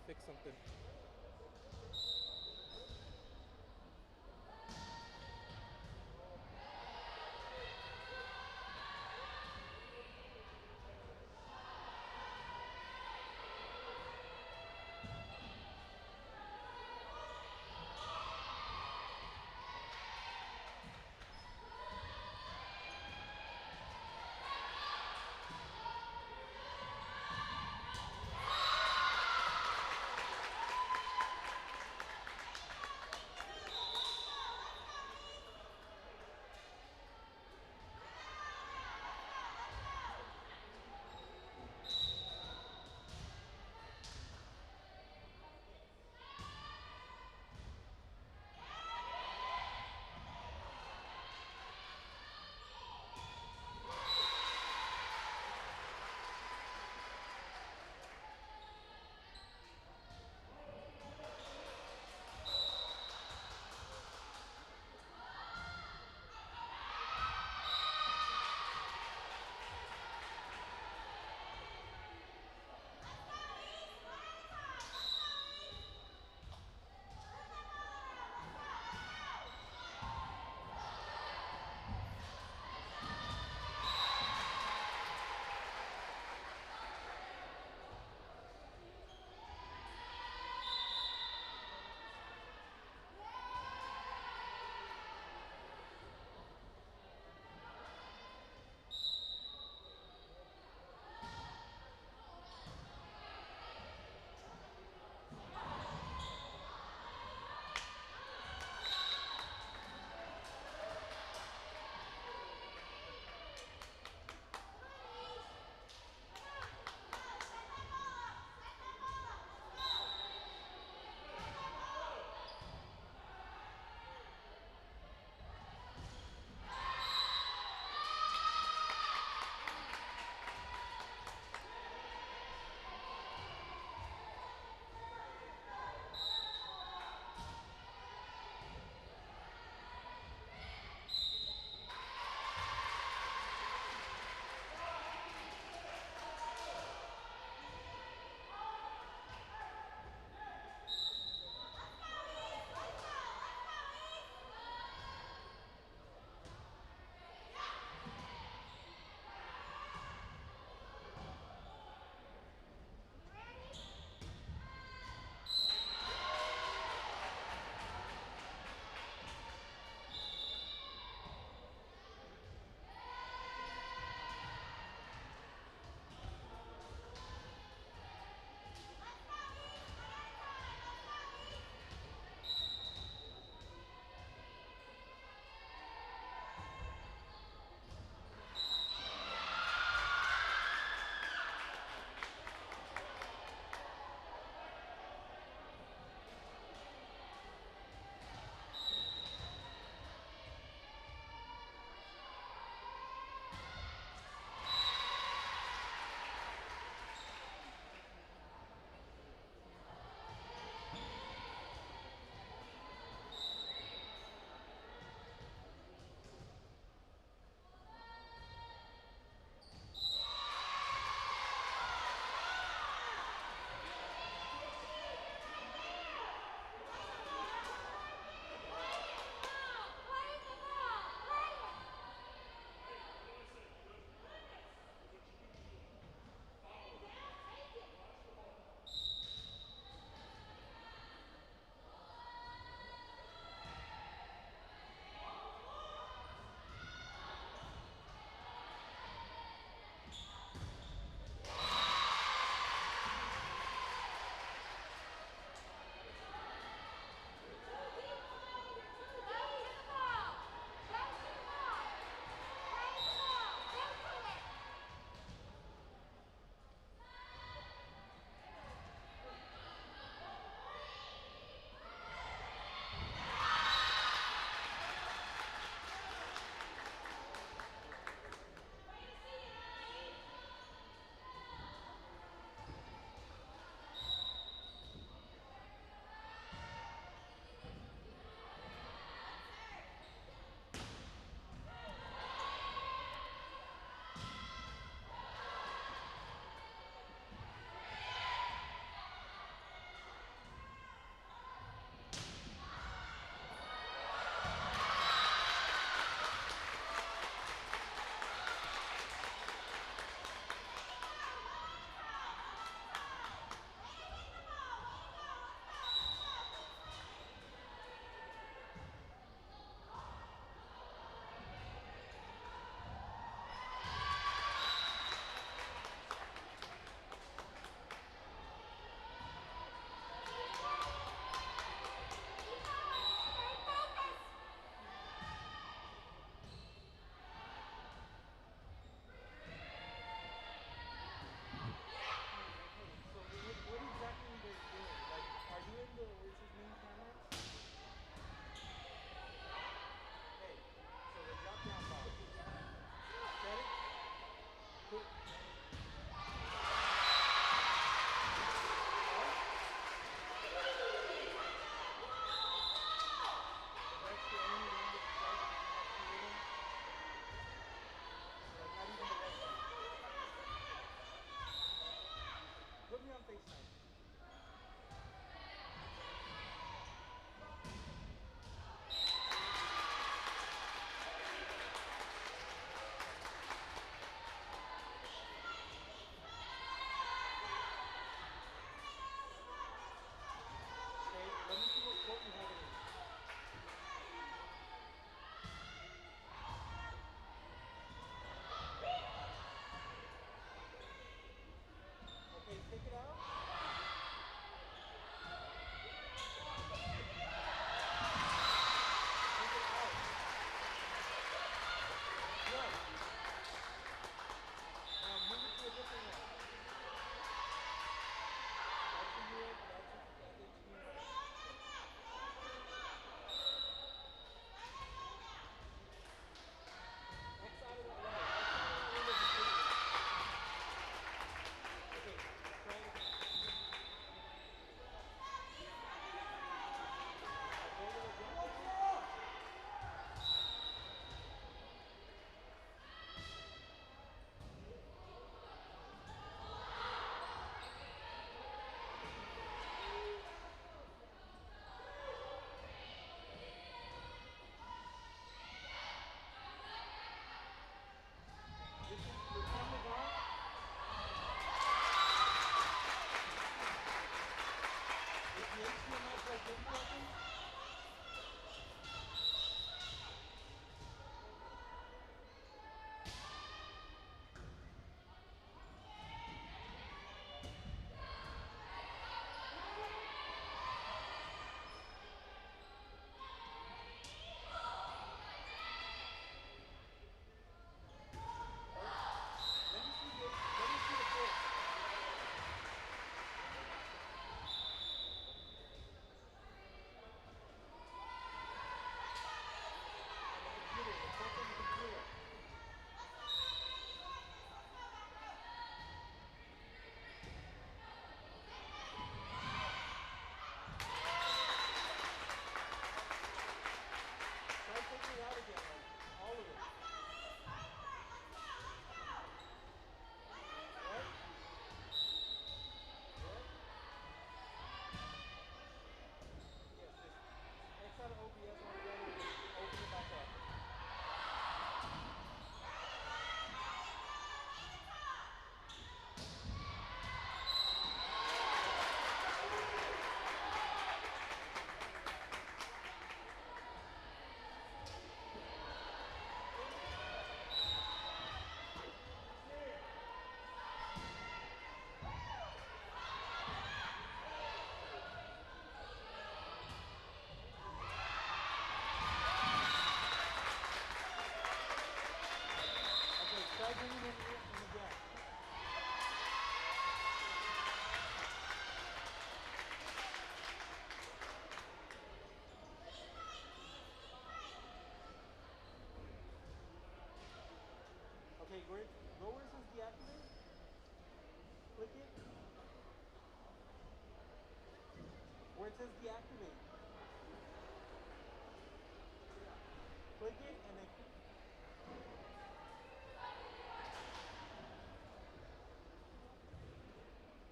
fix something. Where go where it says deactivate? Click it. Where it says deactivate. Click it and then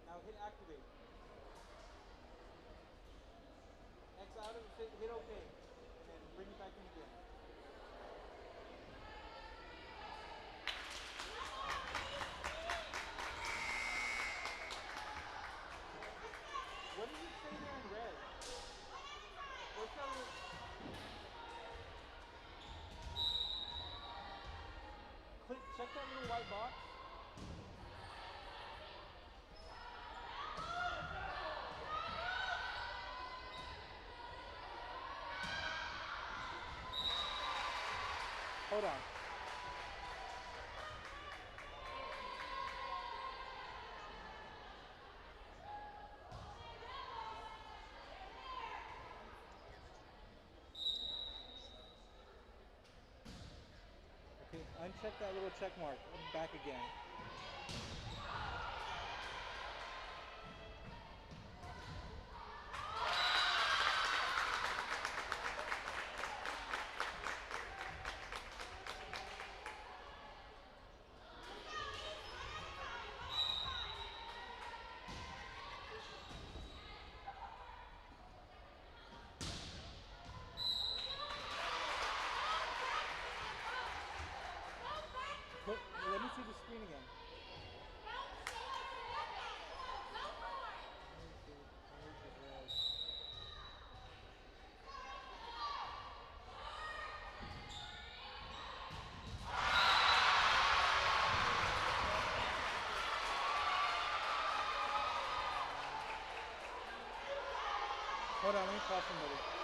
now hit activate. X out of it, hit OK. And then bring it back in again. What did you say there in red? What's that little... Click, check that little white box. Hold on. Okay, uncheck that little check mark. Back again. Look, let me see the screen again. Hold on, let me call somebody.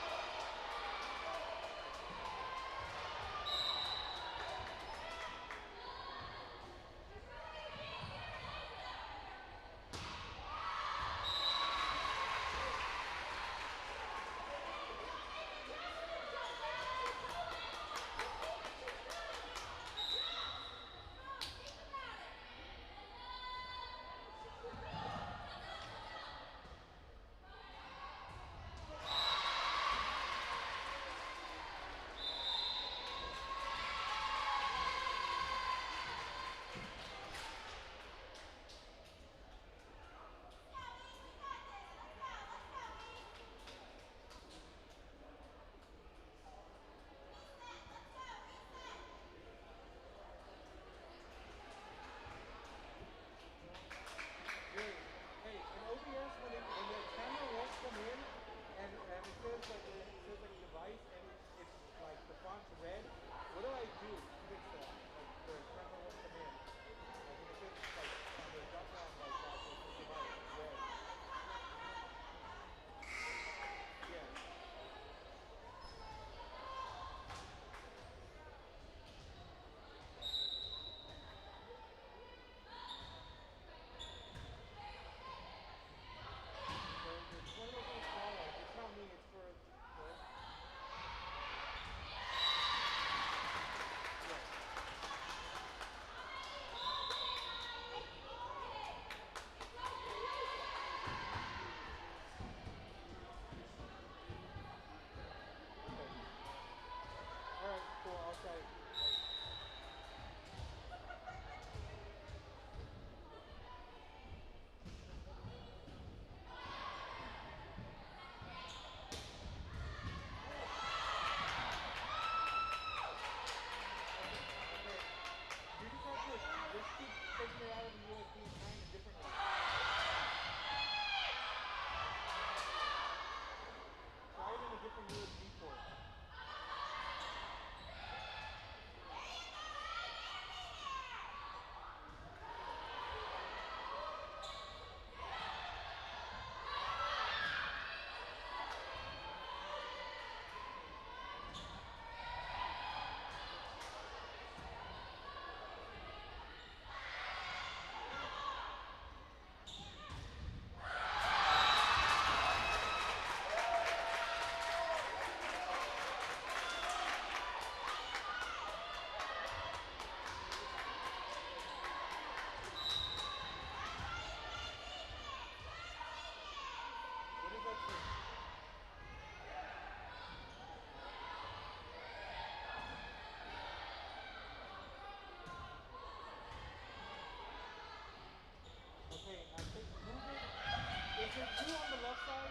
side?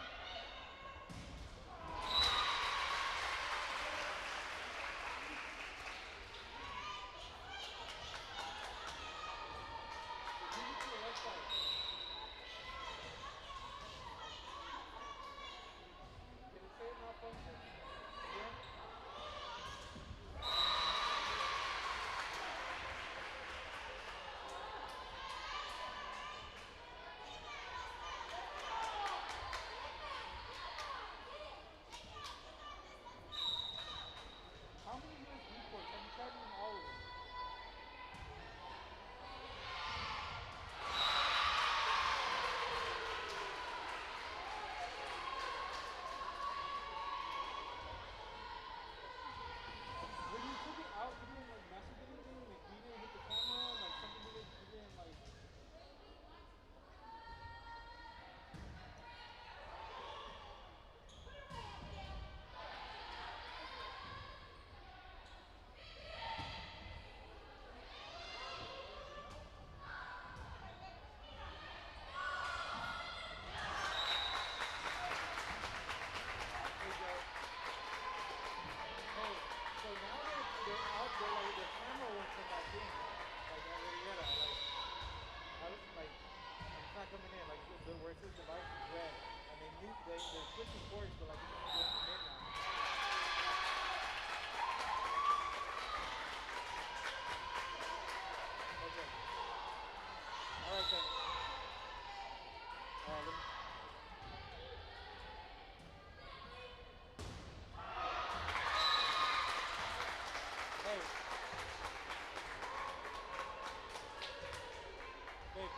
Move it to the left side. Did it say it malfunction? Again? How many USB ports? Have you tried using all of them? When you took it out, you didn't like message anything? Like you didn't hit the camera? Like something you didn't like... Hey, Joe. Hey, so now that they're out there, like the camera won't come back in. Like Arietta, like I was like, it's not coming in. Like where it says device is red, and they're switching ports, but like it's not going in now. Okay. All right then. All right. Hey. Babe.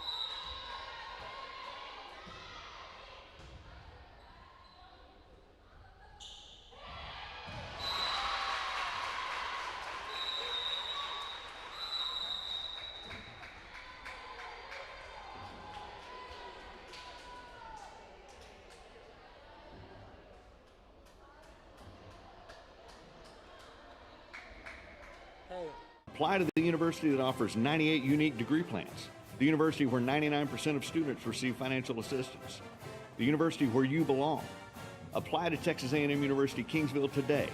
Hey. Apply to the university that offers 98 unique degree plans. The university where 99% of students receive financial assistance. The university where you belong. Apply to Texas A&M University Kingsville today.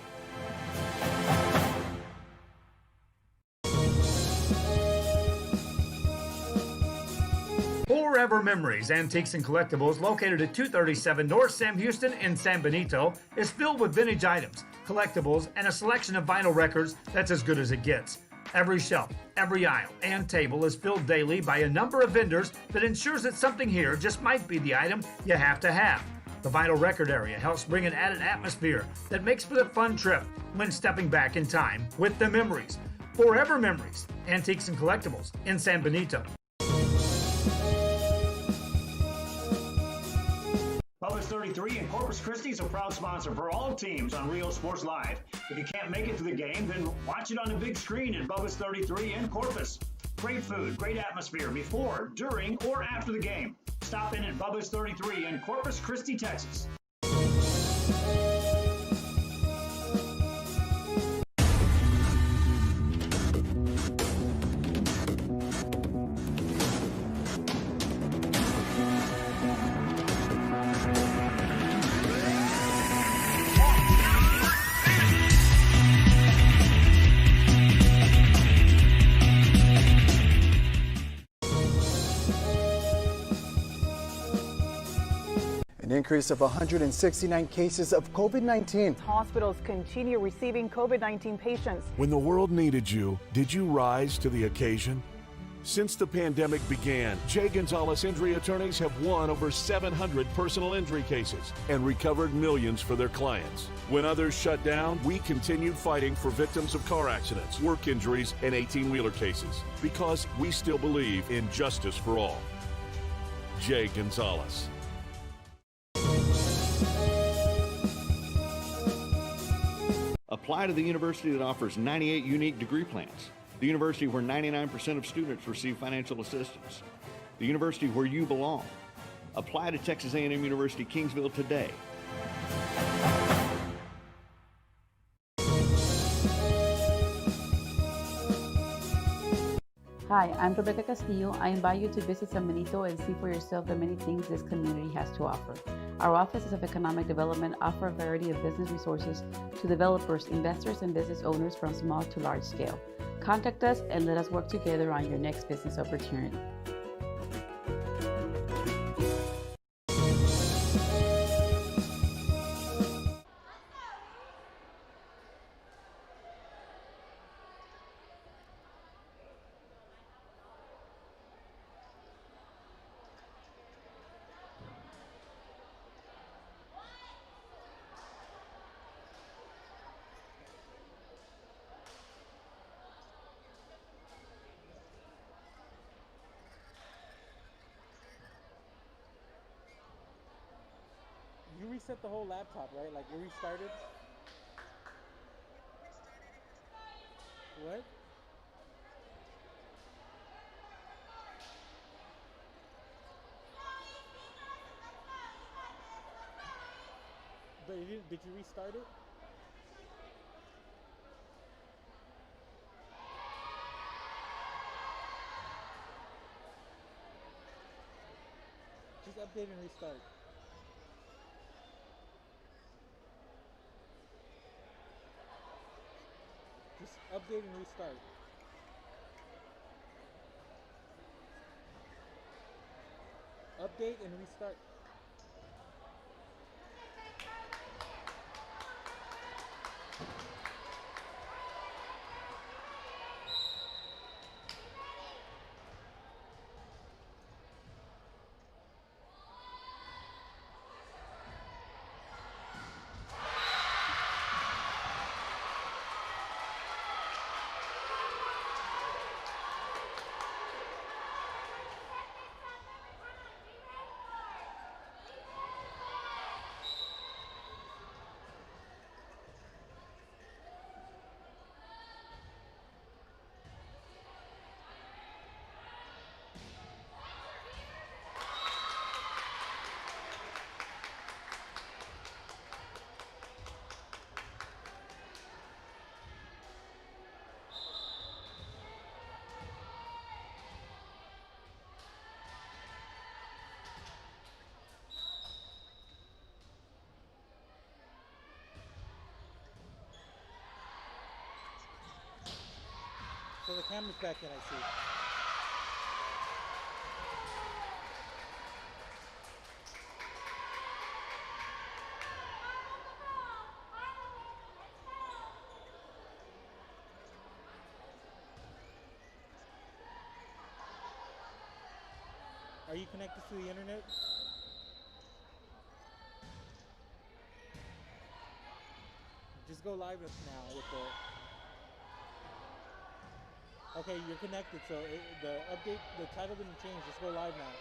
Forever Memories, Antiques and Collectibles, located at 237 North Sam Houston in San Benito, is filled with vintage items, collectibles, and a selection of vinyl records that's as good as it gets. Every shelf, every aisle, and table is filled daily by a number of vendors that ensures that something here just might be the item you have to have. The vinyl record area helps bring an added atmosphere that makes for the fun trip when stepping back in time with the memories. Forever Memories, Antiques and Collectibles in San Benito. Bubba's 33 and Corpus Christi is a proud sponsor for all teams on Rio Sports Live. If you can't make it to the game, then watch it on the big screen at Bubba's 33 in Corpus. Great food, great atmosphere before, during, or after the game. Stop in at Bubba's 33 in Corpus Christi, Texas. An increase of 169 cases of COVID-19. Hospitals continue receiving COVID-19 patients. When the world needed you, did you rise to the occasion? Since the pandemic began, Jay Gonzalez Injury Attorneys have won over 700 personal injury cases and recovered millions for their clients. When others shut down, we continued fighting for victims of car accidents, work injuries, and 18-wheeler cases because we still believe in justice for all. Jay Gonzalez. Apply to the university that offers 98 unique degree plans. The university where 99% of students receive financial assistance. The university where you belong. Apply to Texas A&M University Kingsville today. Hi, I'm Rebecca Castillo. I invite you to visit San Benito and see for yourself the many things this community has to offer. Our offices of economic development offer a variety of business resources to developers, investors, and business owners from small to large scale. Contact us and let us work together on your next business opportunity. You reset the whole laptop, right? Like you restarted? What? But you didn't, did you restart it? Just update and restart. Just update and restart. Update and restart. So the camera's back in, I see. Are you connected to the internet? Just go live now with the... Okay, you're connected, so the update, the title didn't change. Just go live now.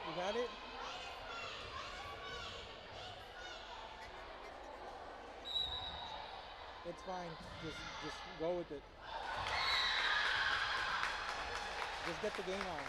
You got it? It's fine. Just go with it. Just get the game on.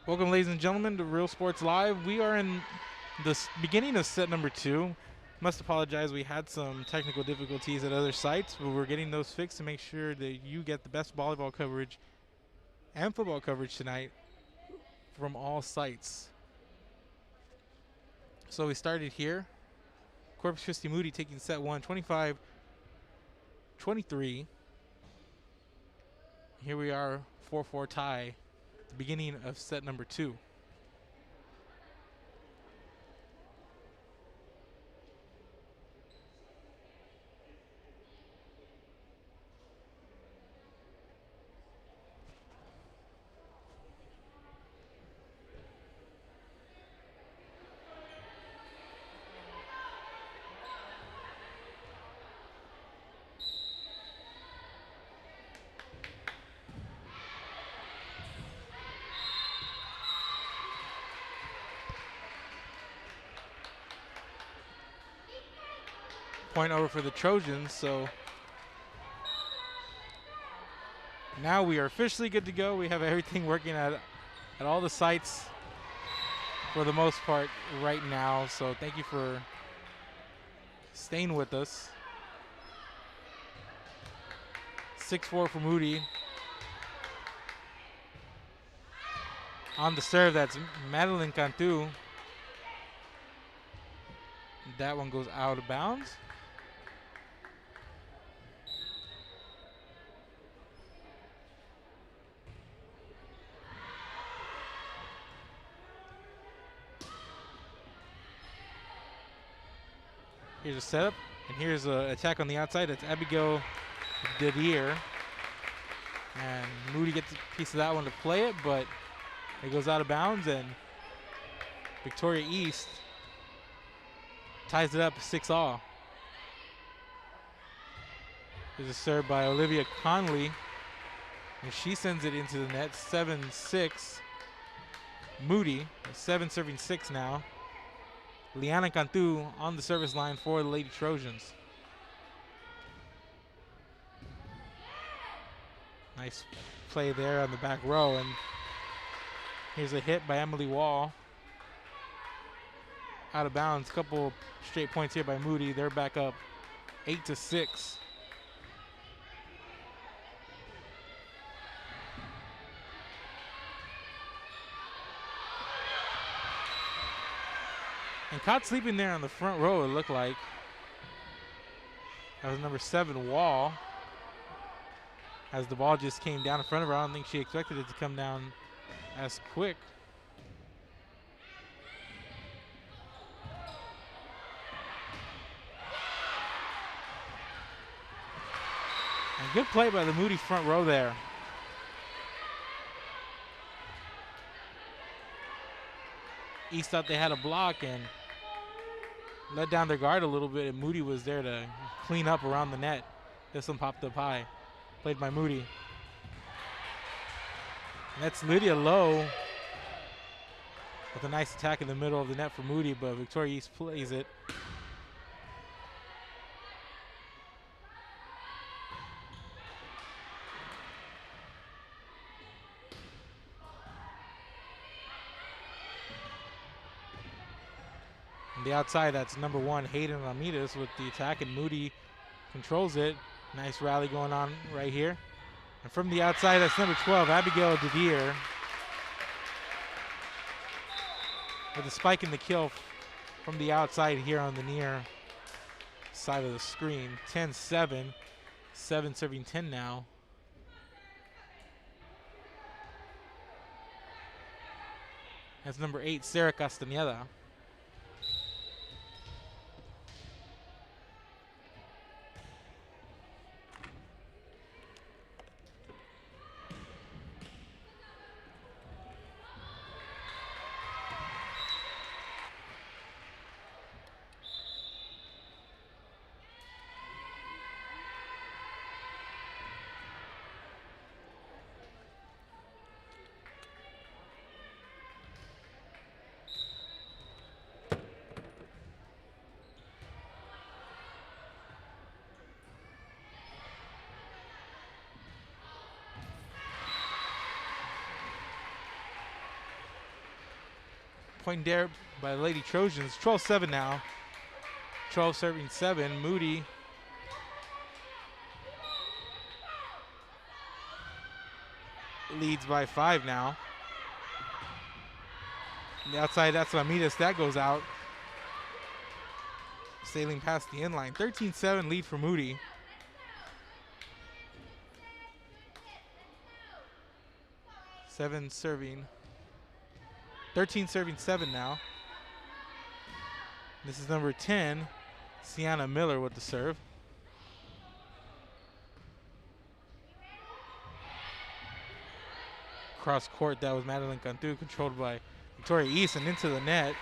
Welcome, ladies and gentlemen, to Real Sports Live. We are in beginning of set number 2. Must apologize, we had some technical difficulties at other sites, but we're getting those fixed to make sure that you get the best volleyball coverage and football coverage tonight from all sites. So we started here. Corpus Christi Moody taking set 1, 25-23. Here we are, 4-4 tie at the beginning of set number 2. Point over for the Trojans, so now we are officially good to go. We have everything working at all the sites for the most part right now, so thank you for staying with us. 6-4 for Moody. On the serve, that's Madeline Cantu. That one goes out of bounds. Here's a setup, and here's an attack on the outside. That's Abigail Didier. And Moody gets a piece of that one to play it, but it goes out of bounds, and Victoria East ties it up 6-all. There's a serve by Olivia Conley, and she sends it into the net. 7-6. Moody, 7 serving 6 now. Liana Cantu on the service line for the Lady Trojans. Nice play there on the back row, and here's a hit by Emily Wall. Out of bounds, couple straight points here by Moody. They're back up 8-6. And caught sleeping there on the front row, it looked like. That was number 7, Wall. As the ball just came down in front of her, I don't think she expected it to come down as quick. And good play by the Moody front row there. East thought they had a block and let down their guard a little bit, and Moody was there to clean up around the net. This one popped up high. Played by Moody. And that's Lydia Lowe with a nice attack in the middle of the net for Moody, but Victoria East plays it. On the outside, that's number 1, Hayden Ramirez with the attack, and Moody controls it. Nice rally going on right here. And from the outside, that's number 12, Abigail Didier. With a spike in the kill from the outside here on the near side of the screen. 10-7, 7 serving 10 now. That's number 8, Sarah Castañeda. Point there by the Lady Trojans. 12-7 now. 12 serving 7. Moody leads by 5 now. On the outside, that's Ramirez. That goes out. Sailing past the inline. 13-7 lead for Moody. Seven serving. 13 serving 7 now. This is number 10, Sienna Miller with the serve. Cross court, that was Madeline Cantu, controlled by Victoria East, and into the net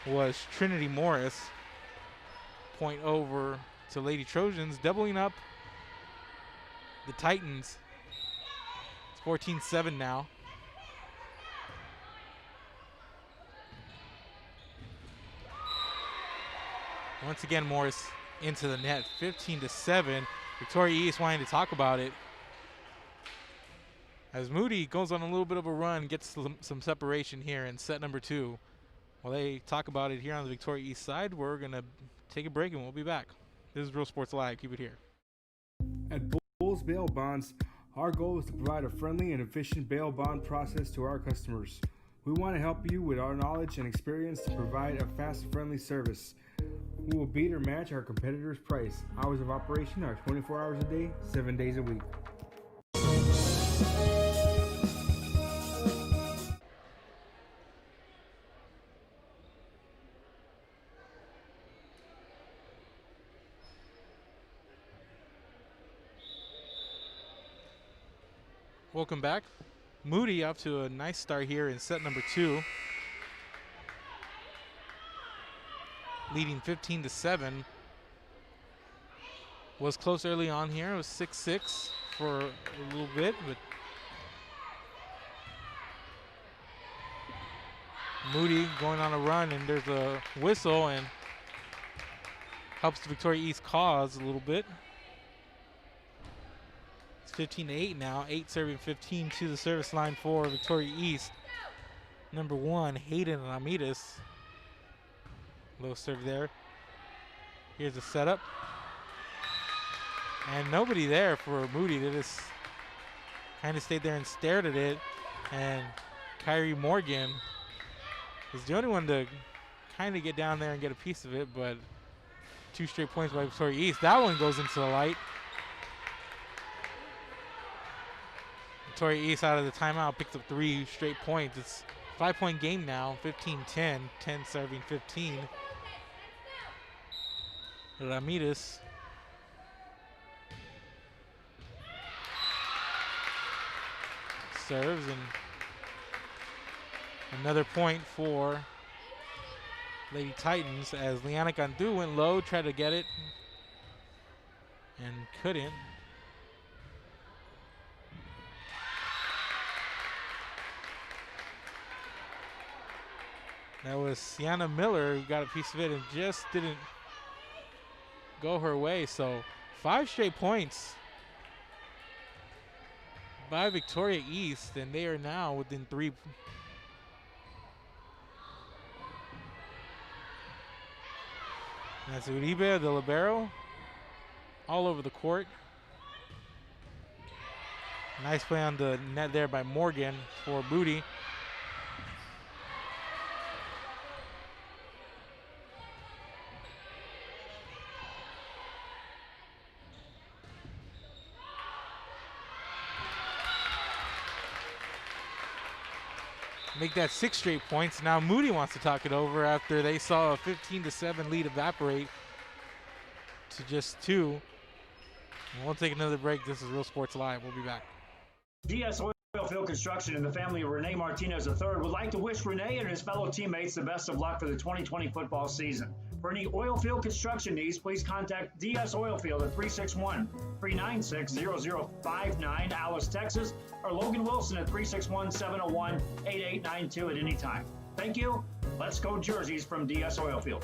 was Trinity Morris. Point over to Lady Trojans, doubling up the Titans. It's 14-7 now. Once again, Morris into the net, 15-7. Victoria East wanting to talk about it. As Moody goes on a little bit of a run, gets some separation here in set number 2. While they talk about it here on the Victoria East side, we're going to take a break and we'll be back. This is Real Sports Live. Keep it here. At Bulls Bail Bonds, our goal is to provide a friendly and efficient bail bond process to our customers. We want to help you with our knowledge and experience to provide a fast and friendly service. We will beat or match our competitors' price. Hours of operation are 24 hours a day, 7 days a week. Welcome back. Moody up to a nice start here in set number 2. Leading 15-7. Was close early on here. It was 6-6 for a little bit, but Moody going on a run, and there's a whistle and helps the Victoria East cause a little bit. It's 15-8 now. 8 serving 15 to the service line for Victoria East. Number 1, Hayden Ramirez. Low serve there. Here's a setup. And nobody there for Moody. They just kind of stayed there and stared at it. And Kyrie Morgan is the only one to kind of get down there and get a piece of it, but 2 straight points by Victoria East. That one goes into the light. Victoria East out of the timeout picks up 3 straight points. It's a 5-point game now, 15-10, 10 serving 15. Ramirez serves, and another point for Lady Titans as Liana Cantu went low, tried to get it, and couldn't. That was Sienna Miller who got a piece of it and just didn't go her way. So 5 straight points by Victoria East, and they are now within 3. That's Uribe, the libero, all over the court. Nice play on the net there by Morgan for Moody. Make that 6 straight points. Now Moody wants to talk it over after they saw a 15-7 lead evaporate to just 2. And we'll take another break. This is Real Sports Live. We'll be back. DS Oilfield Construction and the family of Rene Martinez III would like to wish Rene and his fellow teammates the best of luck for the 2020 football season. For any oilfield construction needs, please contact DS Oilfield at 361-396-0059, Alice, Texas, or Logan Wilson at 361-701-8892 at any time. Thank you. Let's go jerseys from DS Oilfield.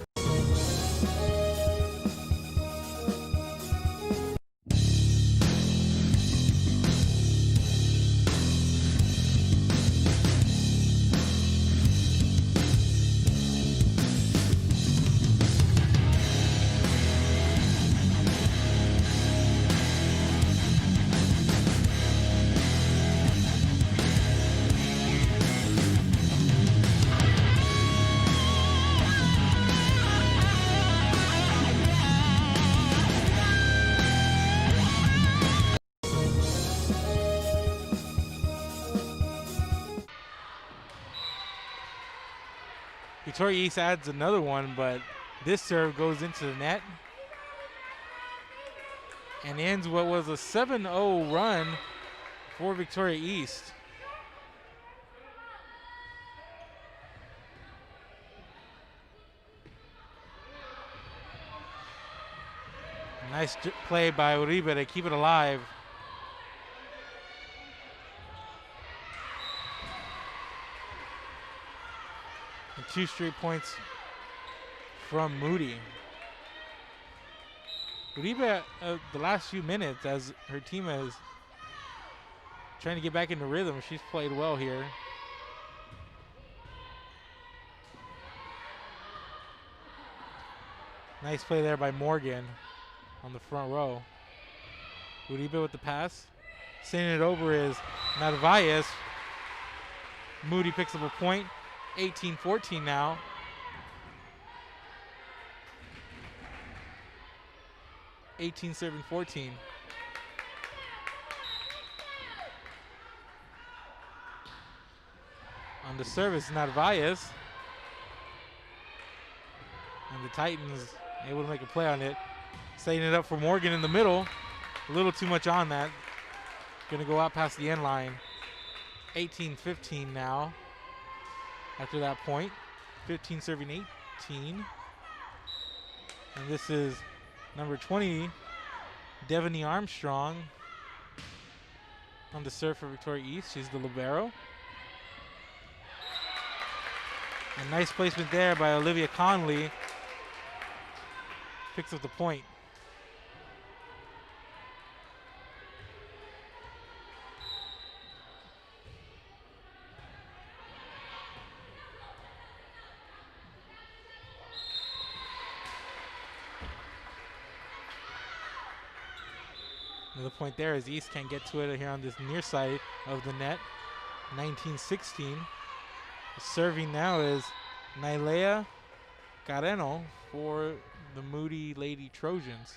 Victoria East adds another one, but this serve goes into the net and ends what was a 7-0 run for Victoria East. Nice play by Uribe to keep it alive. And 2 straight points from Moody. Uribe, the last few minutes, as her team is trying to get back into rhythm, she's played well here. Nice play there by Morgan on the front row. Uribe with the pass. Sending it over is Narvaez. Moody picks up a point. 18-14 now. Serving 14. On the service, Narvaez. And the Titans able to make a play on it. Setting it up for Morgan in the middle. A little too much on that. Gonna go out past the end line. 18-15 now. After that point. 15 serving 18. And this is number 20, Devaney Armstrong on the serve for Victoria East. She's the libero. A nice placement there by Olivia Conley. Picks up the point. Another point there as East can't get to it here on this near side of the net. 19-16. Serving now is Nailea Carreno for the Moody Lady Trojans.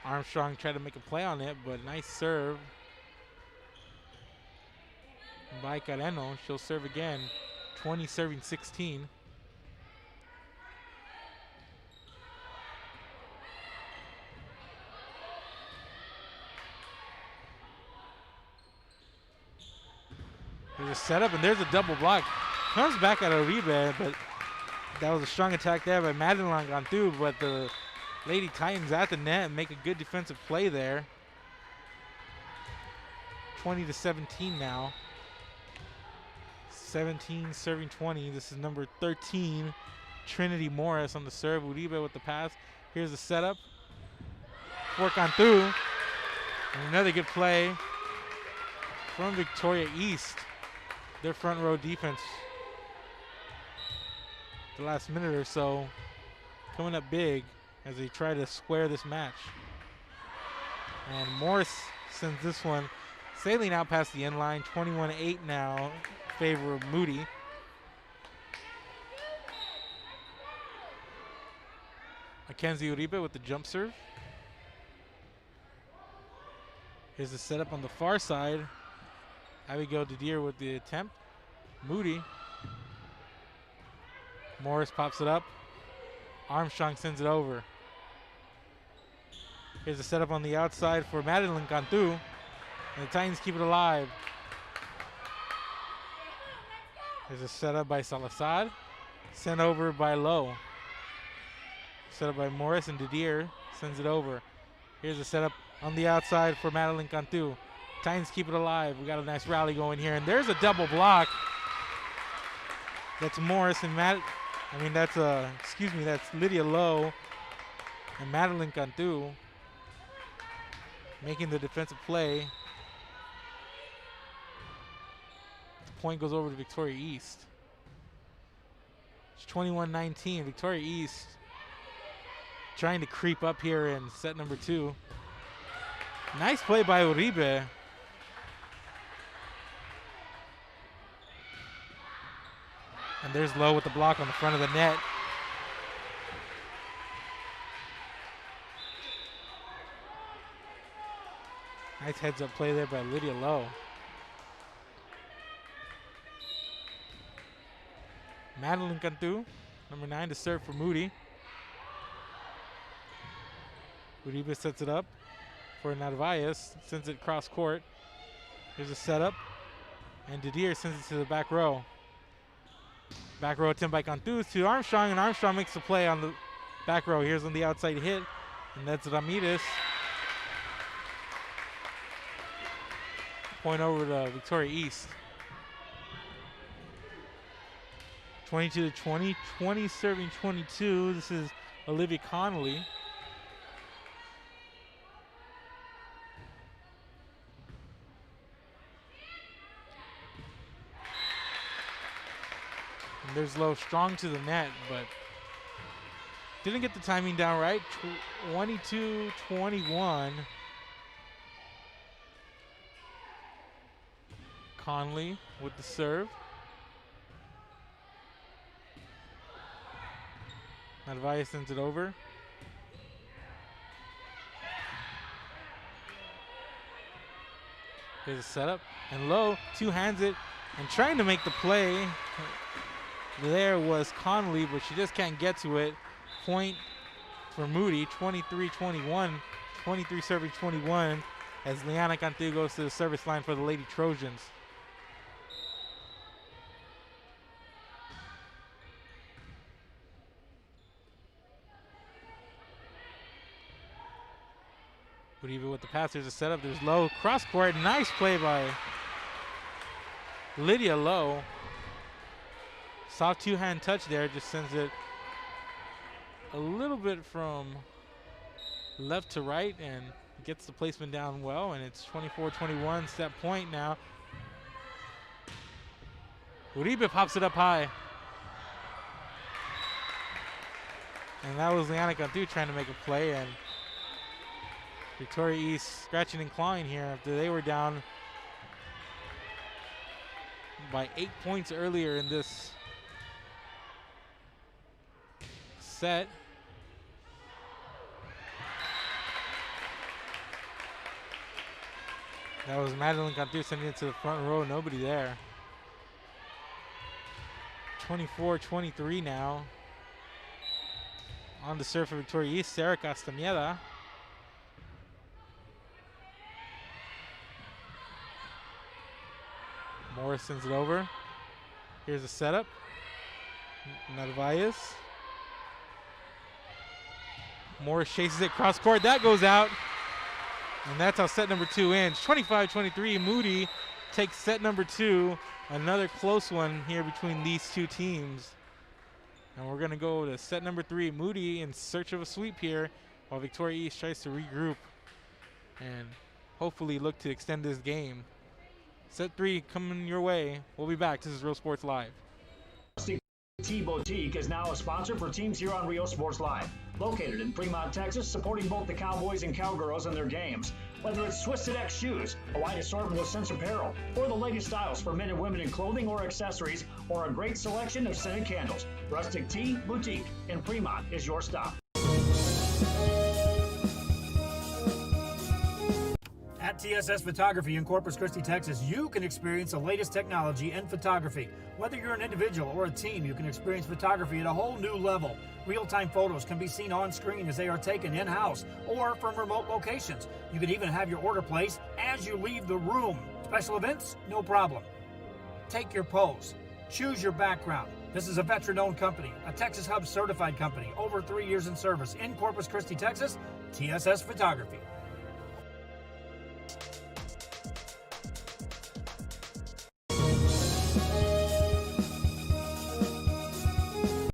Armstrong tried to make a play on it, but nice serve by Carreno. She'll serve again. 20 serving 16. There's a setup, and there's a double block. Comes back at Uribe, but that was a strong attack there by Madeline gone through, but the Lady Titans at the net and make a good defensive play there. 20-17 now. 17 serving 20. This is number 13, Trinity Morris on the serve. Uribe with the pass. Here's the setup. Work on through. And another good play from Victoria East. Their front row defense the last minute or so coming up big as they try to square this match. And Morris sends this one sailing out past the end line. 21-8 now in favor of Moody. Mackenzie Uribe with the jump serve. Here's the setup on the far side. Abigail Didier with the attempt. Moody. Morris pops it up. Armstrong sends it over. Here's the setup on the outside for Madeline Cantu. And the Titans keep it alive. Here's a setup by Salazar. Sent over by Lowe. Set up by Morris, and Didier sends it over. Here's a setup on the outside for Madeline Cantu. Titans keep it alive. We got a nice rally going here, and there's a double block. That's Morris and that's Lydia Lowe and Madeline Cantu making the defensive play. The point goes over to Victoria East. It's 21-19. Victoria East trying to creep up here in set number 2. Nice play by Uribe. And there's Lowe with the block on the front of the net. Nice heads-up play there by Lydia Lowe. Madeline Cantu, number 9, to serve for Moody. Uribe sets it up for Narvaez, sends it cross court. Here's a setup, and Didier sends it to the back row. Back row attempt by Cantu to Armstrong, and Armstrong makes the play on the back row. Here's on the outside hit, and that's Ramirez. Point over to Victoria East. 22 to 20, 20 serving 22. This is Olivia Connolly. And there's Lowe strong to the net, but didn't get the timing down right. 22-21. Conley with the serve. Narvaez sends it over. Here's a setup, and Lowe two-hands it and trying to make the play. There was Conley, but she just can't get to it. Point for Moody, 23-21, 23 serving 21, as Liana Cantu goes to the service line for the Lady Trojans. But even with the pass, there's a setup. There's Lowe cross court. Nice play by Lydia Lowe. Soft two-hand touch there. Just sends it a little bit from left to right and gets the placement down well. And it's 24-21, set point now. Uribe pops it up high. And that was Liana Cantu trying to make a play, and Victoria East scratching and clawing here after they were down by 8 points earlier in this set. That was Madeline Cantu sending it to the front row, nobody there. 24-23 now. On the serve for Victoria East, Sarah Castañeda. Morris sends it over. Here's a setup. Narvaez. Morris chases it cross court. That goes out. And that's how set number 2 ends. 25-23. Moody takes set number 2. Another close one here between these two teams. And we're going to go to set number 3. Moody in search of a sweep here, while Victoria East tries to regroup and hopefully look to extend this game. Set 3 coming your way. We'll be back. This is Real Sports Live. Tea Boutique is now a sponsor for teams here on Real Sports Live. Located in Fremont, Texas, supporting both the Cowboys and Cowgirls in their games. Whether it's Twisted X shoes, a wide assortment of Sense apparel, or the latest styles for men and women in clothing or accessories, or a great selection of scented candles, Rustic Tea Boutique in Fremont is your stop. At TSS Photography in Corpus Christi, Texas, you can experience the latest technology in photography. Whether you're an individual or a team, you can experience photography at a whole new level. Real-time photos can be seen on screen as they are taken in-house or from remote locations. You can even have your order placed as you leave the room. Special events? No problem. Take your pose. Choose your background. This is a veteran-owned company, a Texas Hub certified company, over 3 years in service in Corpus Christi, Texas. TSS Photography.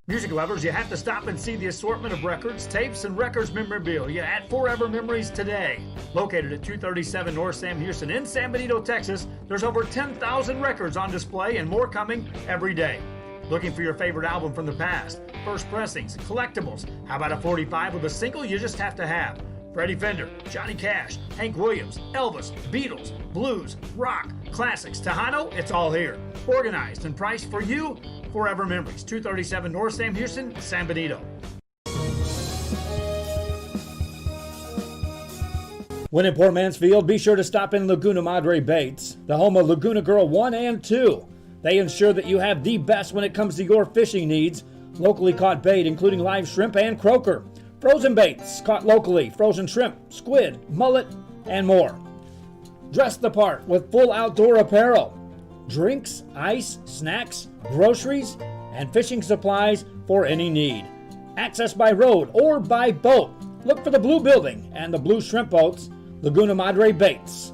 Music lovers, you have to stop and see the assortment of records, tapes, and records memorabilia at Forever Memories today. Located at 237 North Sam Houston in San Benito, Texas, there's over 10,000 records on display and more coming every day. Looking for your favorite album from the past, first pressings, collectibles? How about a 45 with a single you just have to have? Freddie Fender, Johnny Cash, Hank Williams, Elvis, Beatles, blues, rock, classics, Tejano, it's all here. Organized and priced for you. Forever Memories, 237 North Sam Houston, San Benito. When in Port Mansfield, be sure to stop in Laguna Madre Baits, the home of Laguna Girl 1 and 2. They ensure that you have the best when it comes to your fishing needs. Locally caught bait, including live shrimp and croaker. Frozen baits, caught locally, frozen shrimp, squid, mullet, and more. Dress the part with full outdoor apparel. Drinks, ice, snacks, groceries, and fishing supplies for any need. Access by road or by boat. Look for the blue building and the blue shrimp boats. Laguna Madre Baits,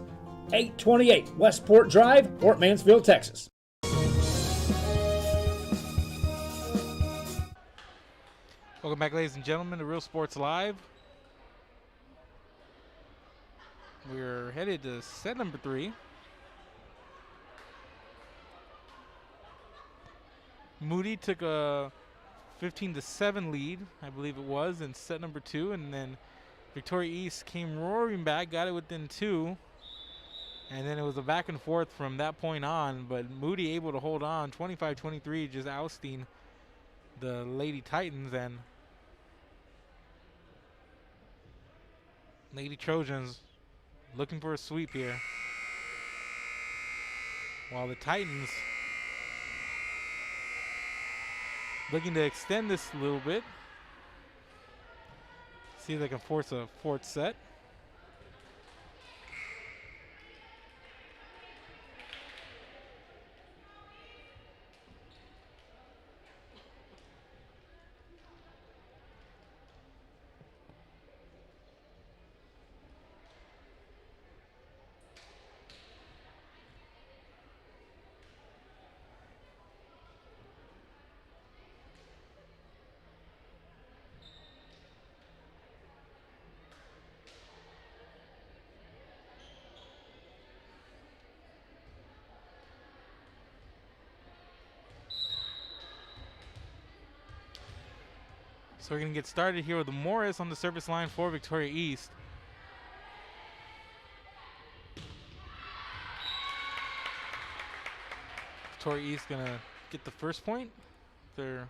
828 Westport Drive, Port Mansfield, Texas. Welcome back, ladies and gentlemen, to Real Sports Live. We're headed to set number 3. Moody took a 15-7 lead, I believe it was, in set number 2, and then Victoria East came roaring back, got it within 2, and then it was a back and forth from that point on, but Moody able to hold on, 25-23, just ousting the Lady Titans, and Lady Trojans looking for a sweep here, while the Titans looking to extend this a little bit. See if they can force a 4th set. So we're going to get started here with Morris on the service line for Victoria East. Victoria East going to get the first point. That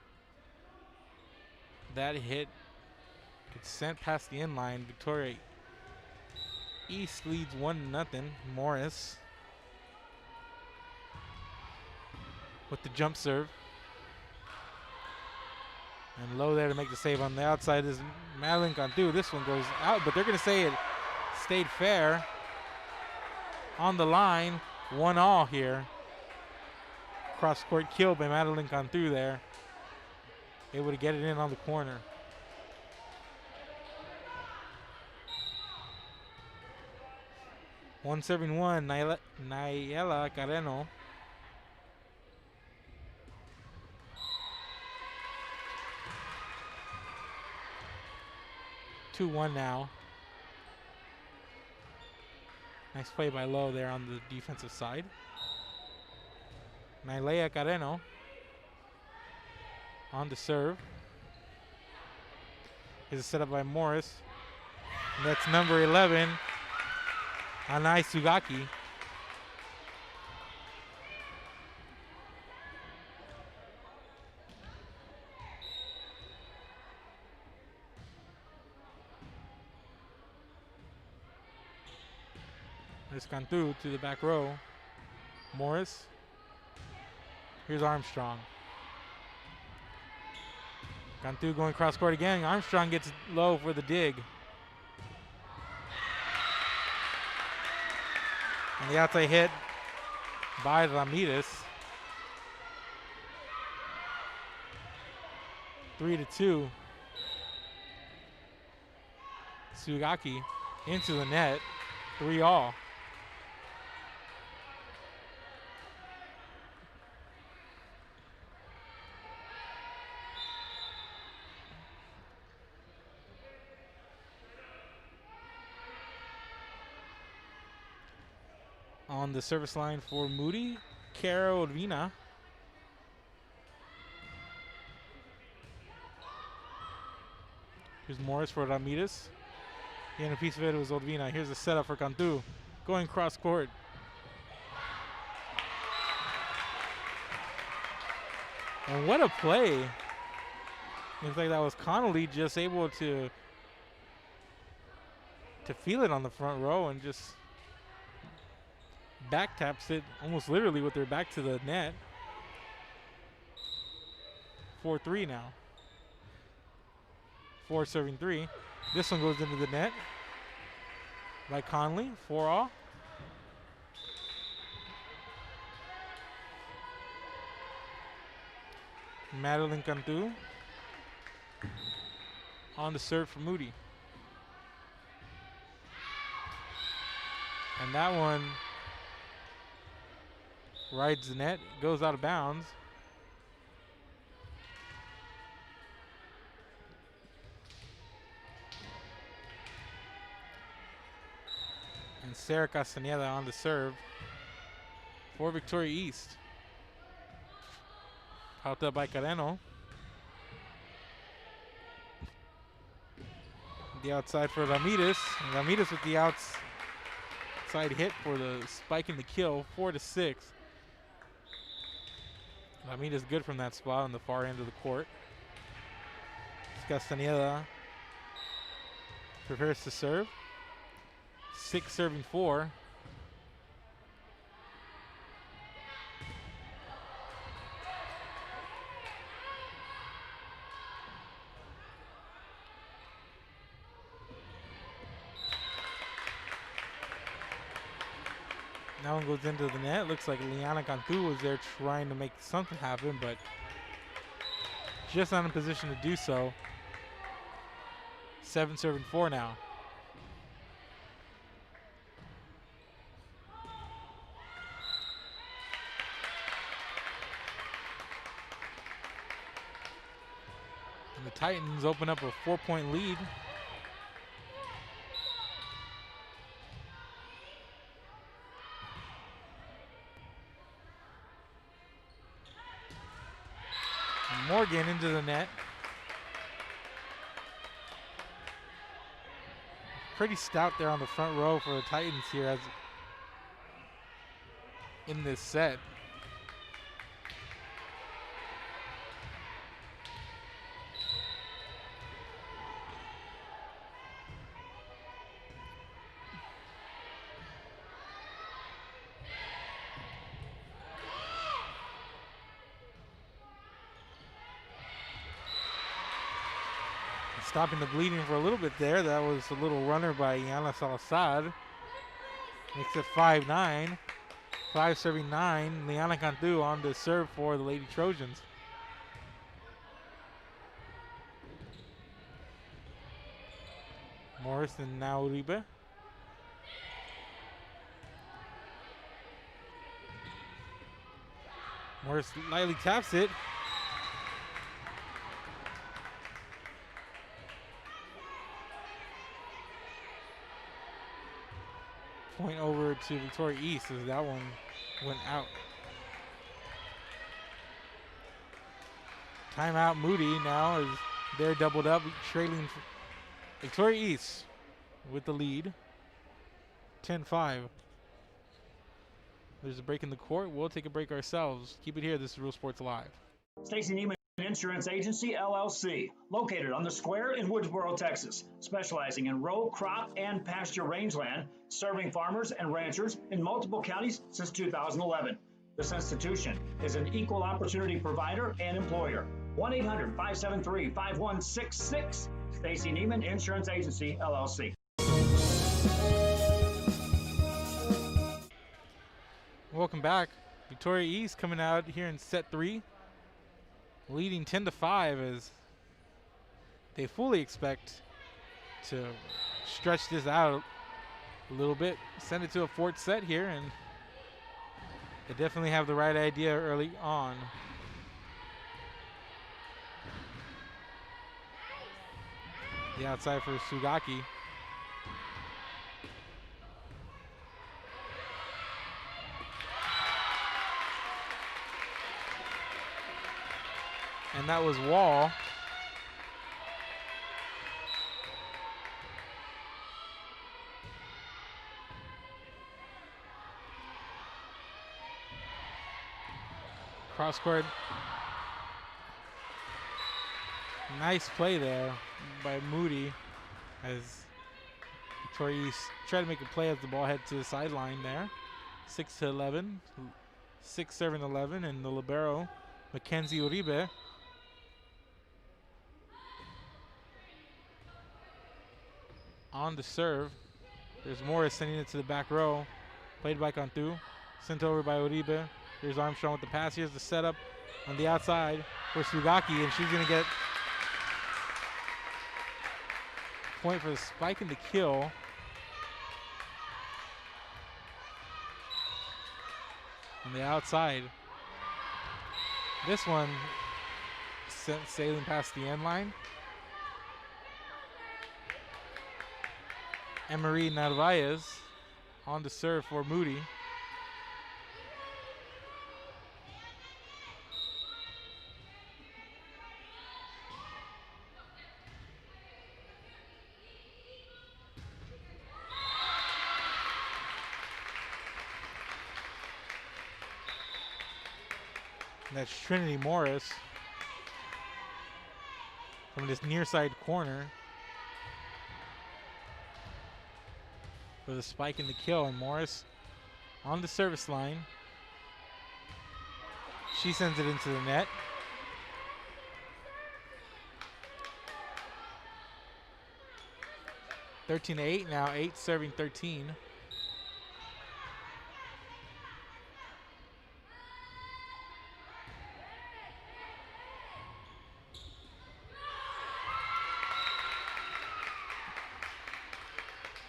hit gets sent past the end line. Victoria East leads 1-0. Morris with the jump serve. And low there to make the save on the outside is Madeline Cantu. This one goes out, but they're going to say it stayed fair. On the line, 1-1 here. Cross court kill by Madeline Cantu there. Able to get it in on the corner. One serving one, Nayela Carreno. Two-one now. Nice play by Lowe there on the defensive side. Nailea Carreno on the serve. Is set up by Morris. And that's number 11, Anai Sugaki. There's Cantu to the back row. Morris. Here's Armstrong. Cantu going cross court again. Armstrong gets low for the dig. And the outside hit by Ramirez. 3-2. Sugaki into the net. 3-all. On the service line for Moody, Cara Odvina. Here's Morris for Ramirez. And a piece of it was Odvina. Here's the setup for Cantu. Going cross court. And what a play. Looks like that was Connolly just able to to feel it on the front row and just back taps it almost literally with their back to the net. 4-3 now. 4 serving 3. This one goes into the net by Conley. 4-all. Madeline Cantu on the serve for Moody. And that one rides the net, goes out of bounds. And Sarah Castaneda on the serve for Victoria East. Out up by Carreno. The outside for Ramirez. Ramirez with the outside hit for the spike and the kill. 4-6. Ramirez good from that spot on the far end of the court. Castaneda prepares to serve. 6 serving 4. That one goes into the net. Looks like Liana Cantu was there trying to make something happen, but just not in position to do so. 7 serving 4 now. And the Titans open up a 4-point lead. Morgan into the net. Pretty stout there on the front row for the Titans here as in this set. Stopping the bleeding for a little bit there. That was a little runner by Yana Salazar. Makes it 5-9. 5 serving 9. Liana Cantu on the serve for the Lady Trojans. Morris and now Uribe. Morris lightly taps it. Point over to Victoria East as that one went out. Timeout Moody now is they're doubled up, trailing Victoria East with the lead. 10-5. There's a break in the court. We'll take a break ourselves. Keep it here. This is Real Sports Live. Stacy Niemann Insurance Agency, LLC, located on the Square in Woodsboro, Texas, specializing in row, crop, and pasture rangeland, serving farmers and ranchers in multiple counties since 2011. This institution is an equal opportunity provider and employer. 1-800-573-5166. Stacy Niemann Insurance Agency, LLC. Welcome back. Victoria East coming out here in set 3. Leading 10-5 as they fully expect to stretch this out a little bit, send it to a 4th set here, and they definitely have the right idea early on. The outside for Sugaki. And that was Wall. Cross court. Nice play there by Moody as Victoria East try to make a play as the ball heads to the sideline there. 6-11. 6 serving 11, and the libero, Mackenzie Uribe. On the serve. There's Morris sending it to the back row. Played by Cantu. Sent over by Uribe. Here's Armstrong with the pass. Here's the setup on the outside for Sugaki, and she's going to get point for the spike and the kill. On the outside. This one sent sailing past the end line. Emery Narvaez on the serve for Moody. That's Trinity Morris from this near side corner for the spike and the kill, and Morris on the service line. She sends it into the net. (13-8) now, 8 serving 13.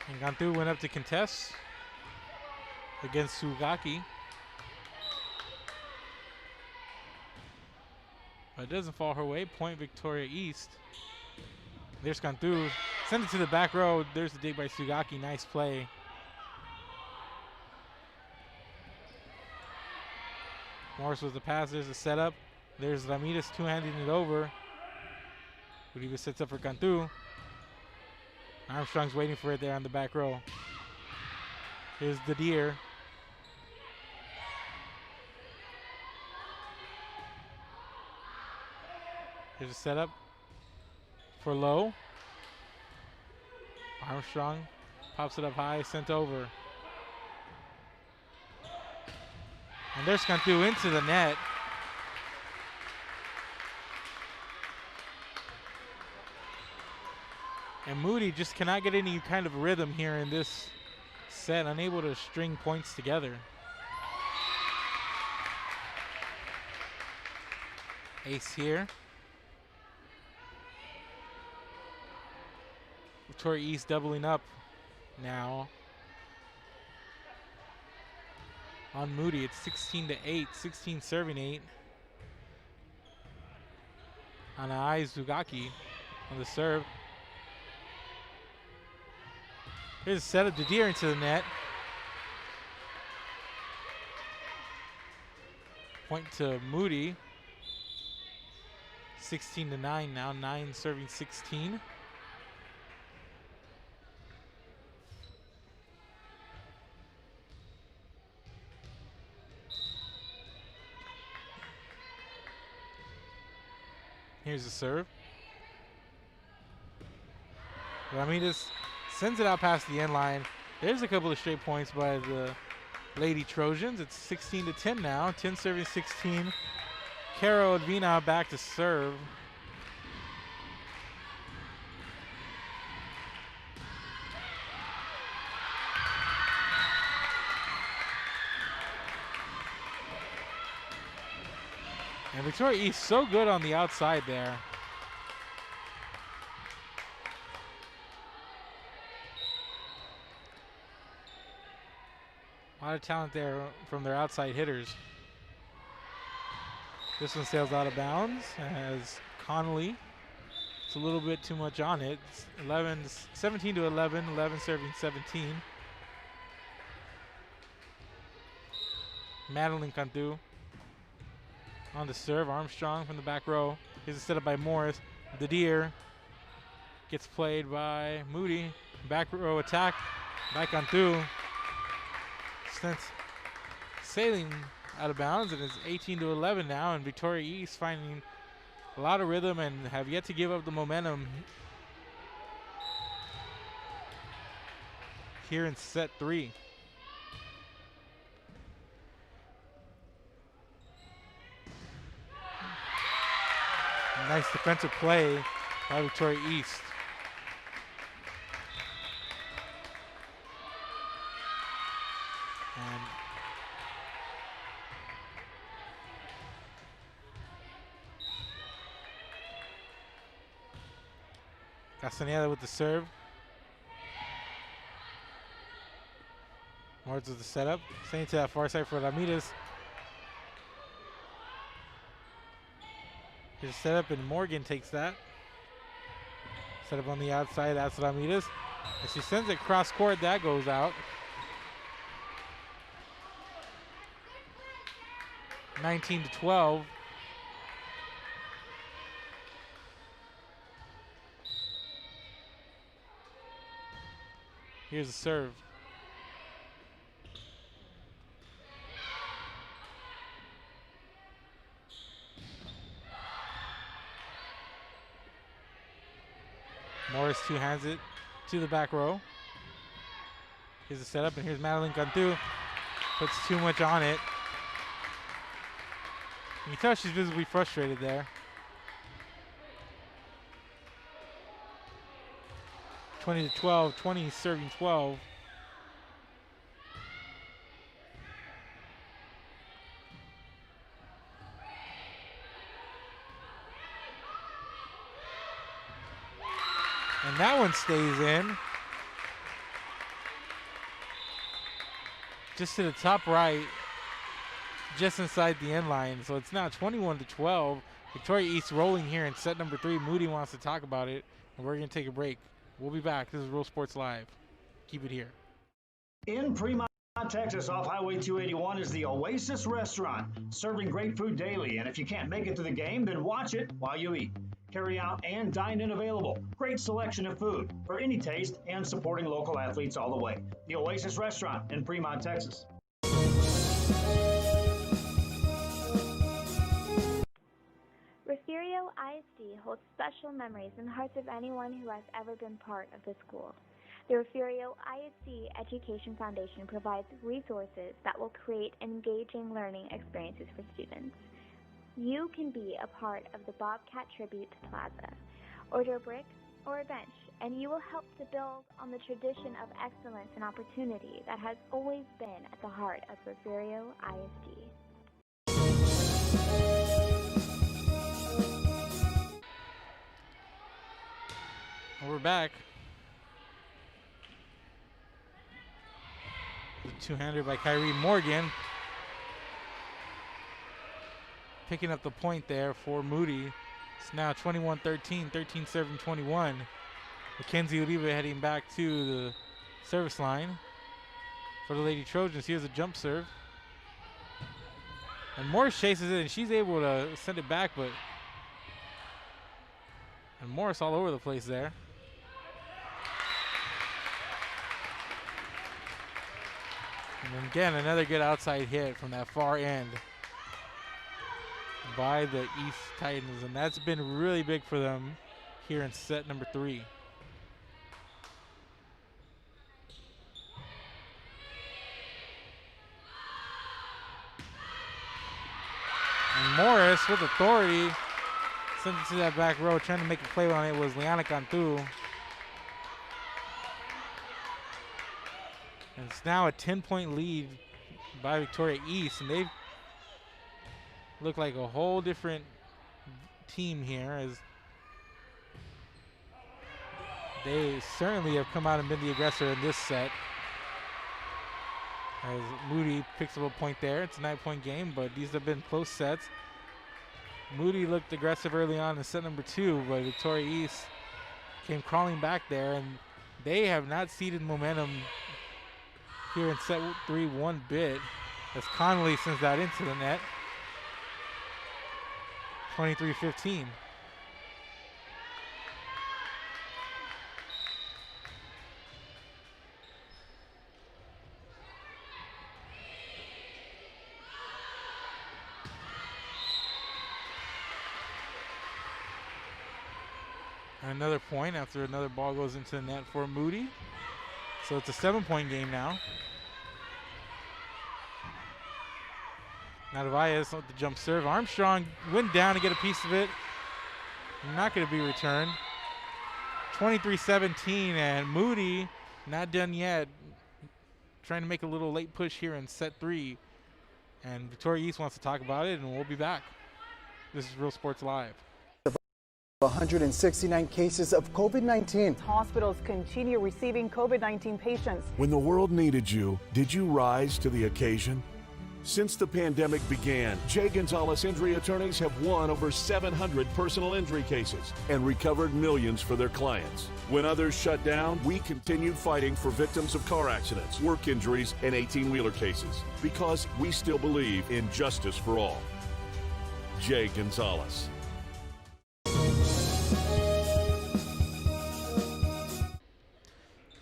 And Cantu went up to contest against Sugaki. But it doesn't fall her way. Point Victoria East. There's Cantu. Send it to the back row. There's the dig by Sugaki. Nice play. Morris was the pass. There's the setup. There's Ramirez two-handing it over. Uribe sets up for Cantu. Armstrong's waiting for it there on the back row. Here's the deer. Here's a setup for Lowe. Armstrong pops it up high, sent over. And there's Cantu into the net. And Moody just cannot get any kind of rhythm here in this set, unable to string points together. Ace here. Victoria East doubling up now on Moody. It's 16-8, 16 serving 8. Anai Sugaki on the serve. Here's a set of Deere into the net. Point to Moody. 16-9 now, 9 serving 16. Here's the serve. Ramirez sends it out past the end line. There's a couple of straight points by the Lady Trojans. It's 16-10 now. 10 serving 16. Caro Advina back to serve. And Victoria East so good on the outside there. A lot of talent there from their outside hitters. This one sails out of bounds as Connolly. It's a little bit too much on it. It's 17-11, 11 serving 17. Madeline Cantu on the serve. Armstrong from the back row. Here's a setup by Morris. The Deer gets played by Moody. Back row attack by Cantu. Sent sailing out of bounds, and it's 18-11 now, and Victoria East finding a lot of rhythm and have yet to give up the momentum. here in set 3. Nice defensive play by Victoria East. And Castaneda with the serve. Morris with the setup. Sending to that far side for Ramirez. Here's a setup and Morgan takes that. Setup on the outside, that's Ramirez. And she sends it cross court, that goes out. 19-12. Here's the serve. Morris two-hands it to the back row. Here's the setup, and here's Madeline Cantu. Puts too much on it. You can tell she's visibly frustrated there. 20-12, 20 serving 12. And that one stays in. Just to the top right, just inside the end line. So it's now 21-12. Victoria East rolling here in set number 3. Moody wants to talk about it, and we're going to take a break. We'll be back. This is Real Sports Live. Keep it here. In Fremont, Texas, off Highway 281 is the Oasis Restaurant, serving great food daily. And if you can't make it to the game, then watch it while you eat. Carry out and dine in available. Great selection of food for any taste and supporting local athletes all the way. The Oasis Restaurant in Fremont, Texas. Refugio ISD holds special memories in the hearts of anyone who has ever been part of the school. The Refugio ISD Education Foundation provides resources that will create engaging learning experiences for students. You can be a part of the Bobcat Tribute Plaza. Order a brick or a bench, and you will help to build on the tradition of excellence and opportunity that has always been at the heart of Refugio ISD. We're back. The two-hander by Kyrie Morgan. Picking up the point there for Moody. It's now 21-13, 13-7-21. Mackenzie Uribe heading back to the service line for the Lady Trojans. Here's a jump serve. And Morris chases it, and she's able to send it back, but and Morris all over the place there. And then again, another good outside hit from that far end by the East Titans, and that's been really big for them here in set number 3. And Morris with authority sends it to that back row. Trying to make a play on it was Liana Cantu. And it's now a 10-point lead by Victoria East, and they've looked like a whole different team here, as they certainly have come out and been the aggressor in this set. As Moody picks up a point there. It's a 9-point game, but these have been close sets. Moody looked aggressive early on in set number 2, but Victoria East came crawling back there, and they have not ceded momentum here in set 3 one bit, as Connolly sends that into the net. 23-15. Another point after another ball goes into the net for Moody. So it's a 7-point game now. Narvaez with the jump serve. Armstrong went down to get a piece of it. Not going to be returned. 23-17, and Moody not done yet. Trying to make a little late push here in set 3. And Victoria East wants to talk about it, and we'll be back. This is Real Sports Live. 169 cases of COVID-19. Hospitals continue receiving COVID-19 patients. When the world needed you, did you rise to the occasion? Since the pandemic began, Jay Gonzalez injury attorneys have won over 700 personal injury cases and recovered millions for their clients. When others shut down, we continued fighting for victims of car accidents, work injuries, and 18-wheeler cases because we still believe in justice for all. Jay Gonzalez.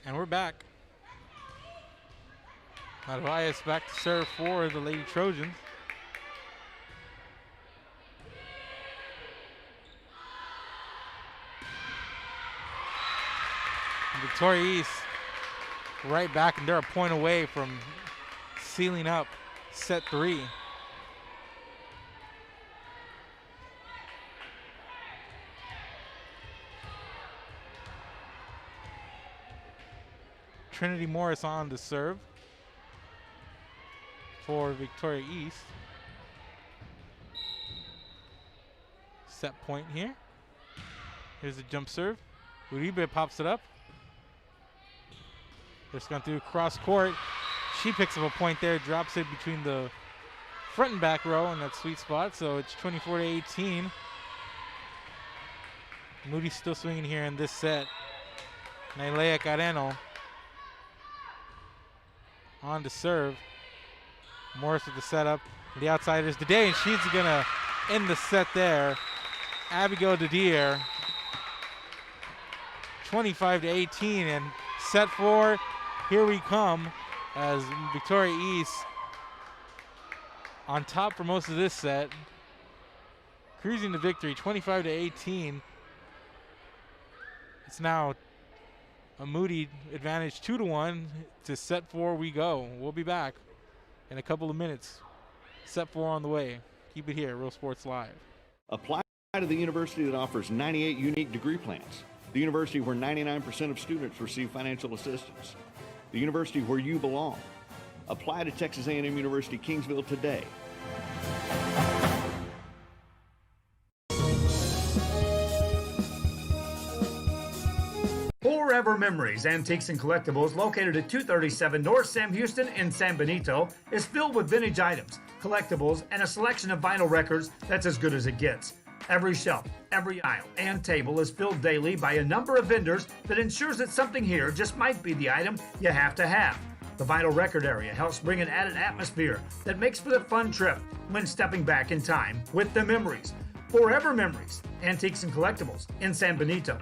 And we're back. Narvaez back to serve for the Lady Trojans. Victoria East right back, and they're a point away from sealing up set 3. Trinity Morris on the serve for Victoria East. Set point here. Here's the jump serve. Uribe pops it up. Just gone through cross court. She picks up a point there, drops it between the front and back row in that sweet spot. So it's 24-18. Moody's still swinging here in this set. Nailea Carreno on to serve. Morris with the setup. The outsiders today, and she's gonna end the set there. Abigail Didier, 25-18, and set 4. Here we come as Victoria East on top for most of this set, cruising to victory, 25-18. It's now a Moody advantage, 2-1 to set 4. We go. We'll be back in a couple of minutes. Set 4 on the way. Keep it here, Real Sports Live. Apply to the university that offers 98 unique degree plans. The university where 99% of students receive financial assistance. The university where you belong. Apply to Texas A&M University Kingsville today. Forever Memories, Antiques and Collectibles, located at 237 North Sam Houston in San Benito, is filled with vintage items, collectibles, and a selection of vinyl records that's as good as it gets. Every shelf, every aisle, and table is filled daily by a number of vendors that ensures that something here just might be the item you have to have. The vinyl record area helps bring an added atmosphere that makes for the fun trip when stepping back in time with the memories. Forever Memories, Antiques and Collectibles in San Benito.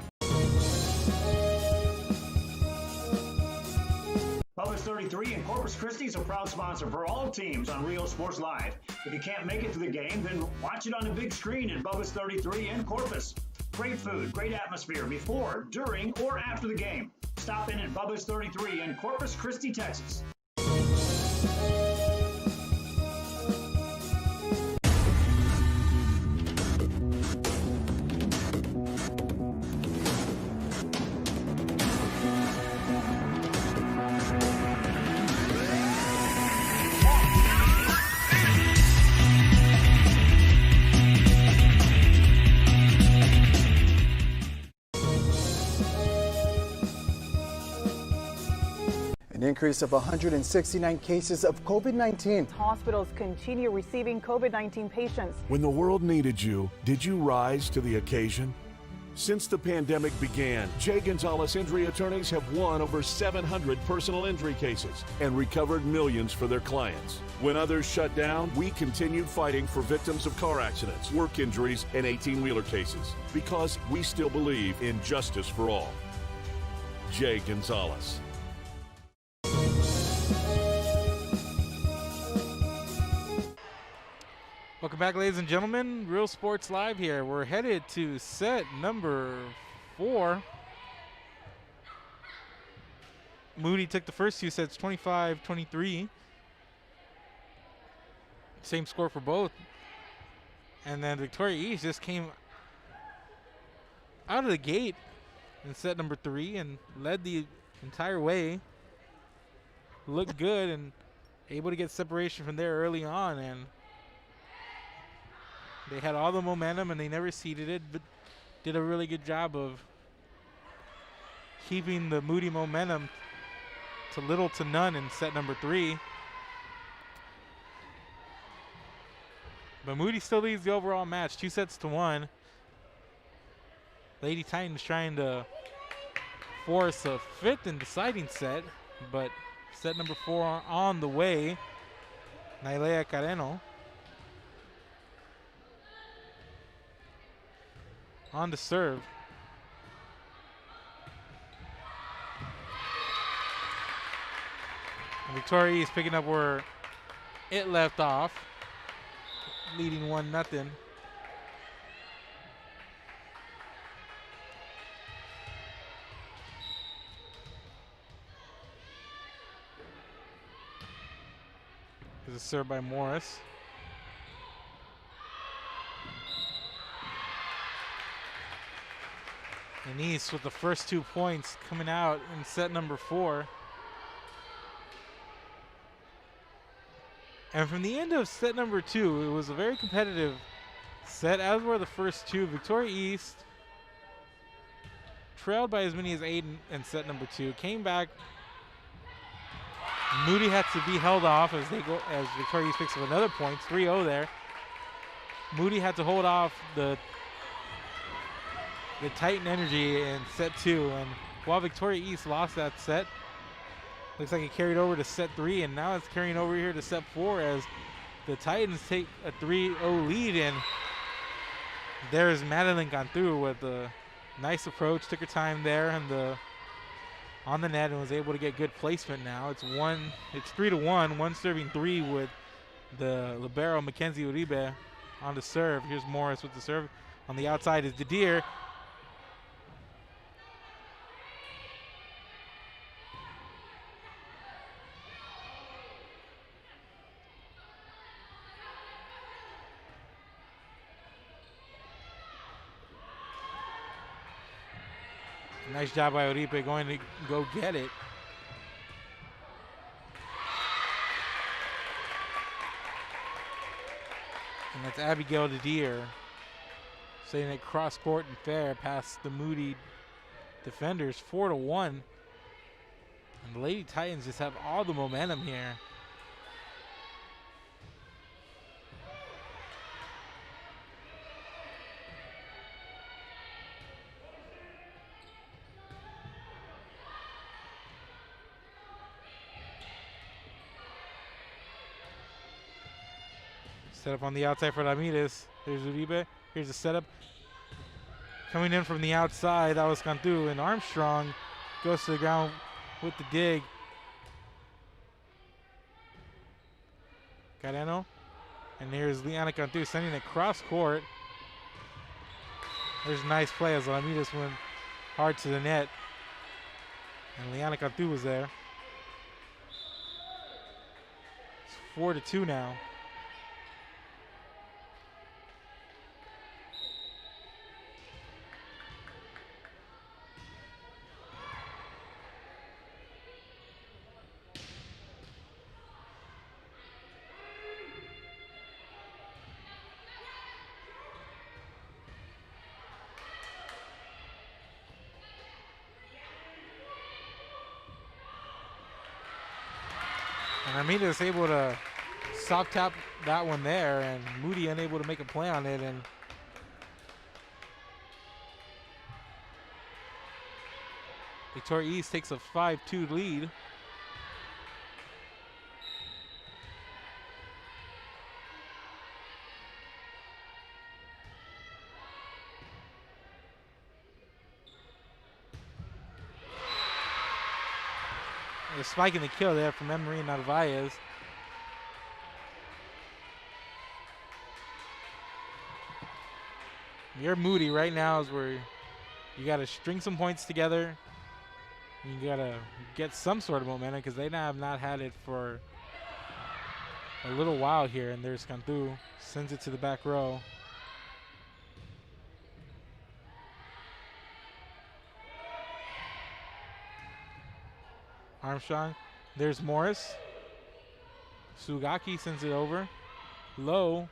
Bubba's 33 and Corpus Christi is a proud sponsor for all teams on Rio Sports Live. If you can't make it to the game, then watch it on the big screen at Bubba's 33 in Corpus. Great food, great atmosphere before, during, or after the game. Stop in at Bubba's 33 in Corpus Christi, Texas. An increase of 169 cases of COVID-19. Hospitals continue receiving COVID-19 patients. When the world needed you, did you rise to the occasion? Since the pandemic began, Jay Gonzalez injury attorneys have won over 700 personal injury cases and recovered millions for their clients. When others shut down, we continued fighting for victims of car accidents, work injuries, and 18-wheeler cases because we still believe in justice for all. Jay Gonzalez. Welcome back, ladies and gentlemen. Real Sports Live here. We're headed to set number 4. Moody took the first two sets 25-23. Same score for both. And then Victoria East just came out of the gate in set number 3 and led the entire way. Looked good and able to get separation from there early on, and they had all the momentum and they never ceded it, but did a really good job of keeping the Moody momentum to little to none in set number 3. But Moody still leads the overall match, 2-1. Lady Titans trying to force a 5th and deciding set, but set number 4 on the way. Nailea Careno on to serve. And Victoria is picking up where it left off, leading 1-0. This is served by Morris. And East with the first 2 points coming out in set number 4. And from the end of set number 2, it was a very competitive set, as were the first 2. Victoria East trailed by as many as 8 in set number 2. Came back. Moody had to be held off as Victoria East picks up another point, 3-0 there. Moody had to hold off the Titan energy in set 2, and while Victoria East lost that set, looks like it carried over to set 3, and now it's carrying over here to set 4 as the Titans take a 3-0 lead, and there's Madeline Cantu with a nice approach, took her time there and on the net and was able to get good placement now. It's 3-1, one serving 3 with the libero Mackenzie Uribe on the serve. Here's Morris with the serve. On the outside is Didier. Nice job by Uribe going to go get it. And that's Abigail Didier setting it cross court and fair past the Moody defenders, 4-1. And the Lady Titans just have all the momentum here. Set up on the outside for Ramirez. There's Uribe. Here's the setup. Coming in from the outside, that was Cantu. And Armstrong goes to the ground with the dig. Careno. And here's Liana Cantu sending it cross court. There's a nice play as Ramirez went hard to the net. And Liana Cantu was there. It's 4-2 now. Ramirez able to soft tap that one there, and Moody unable to make a play on it. And Victoria East takes a 5-2 lead. The spike and the kill there from Emery Narvaez. You're Moody right now is where you got to string some points together You gotta get some sort of momentum because they have not had it for a little while here. And there's Cantu, sends it to the back row. Armstrong, there's Morris. Sugaki sends it over. Low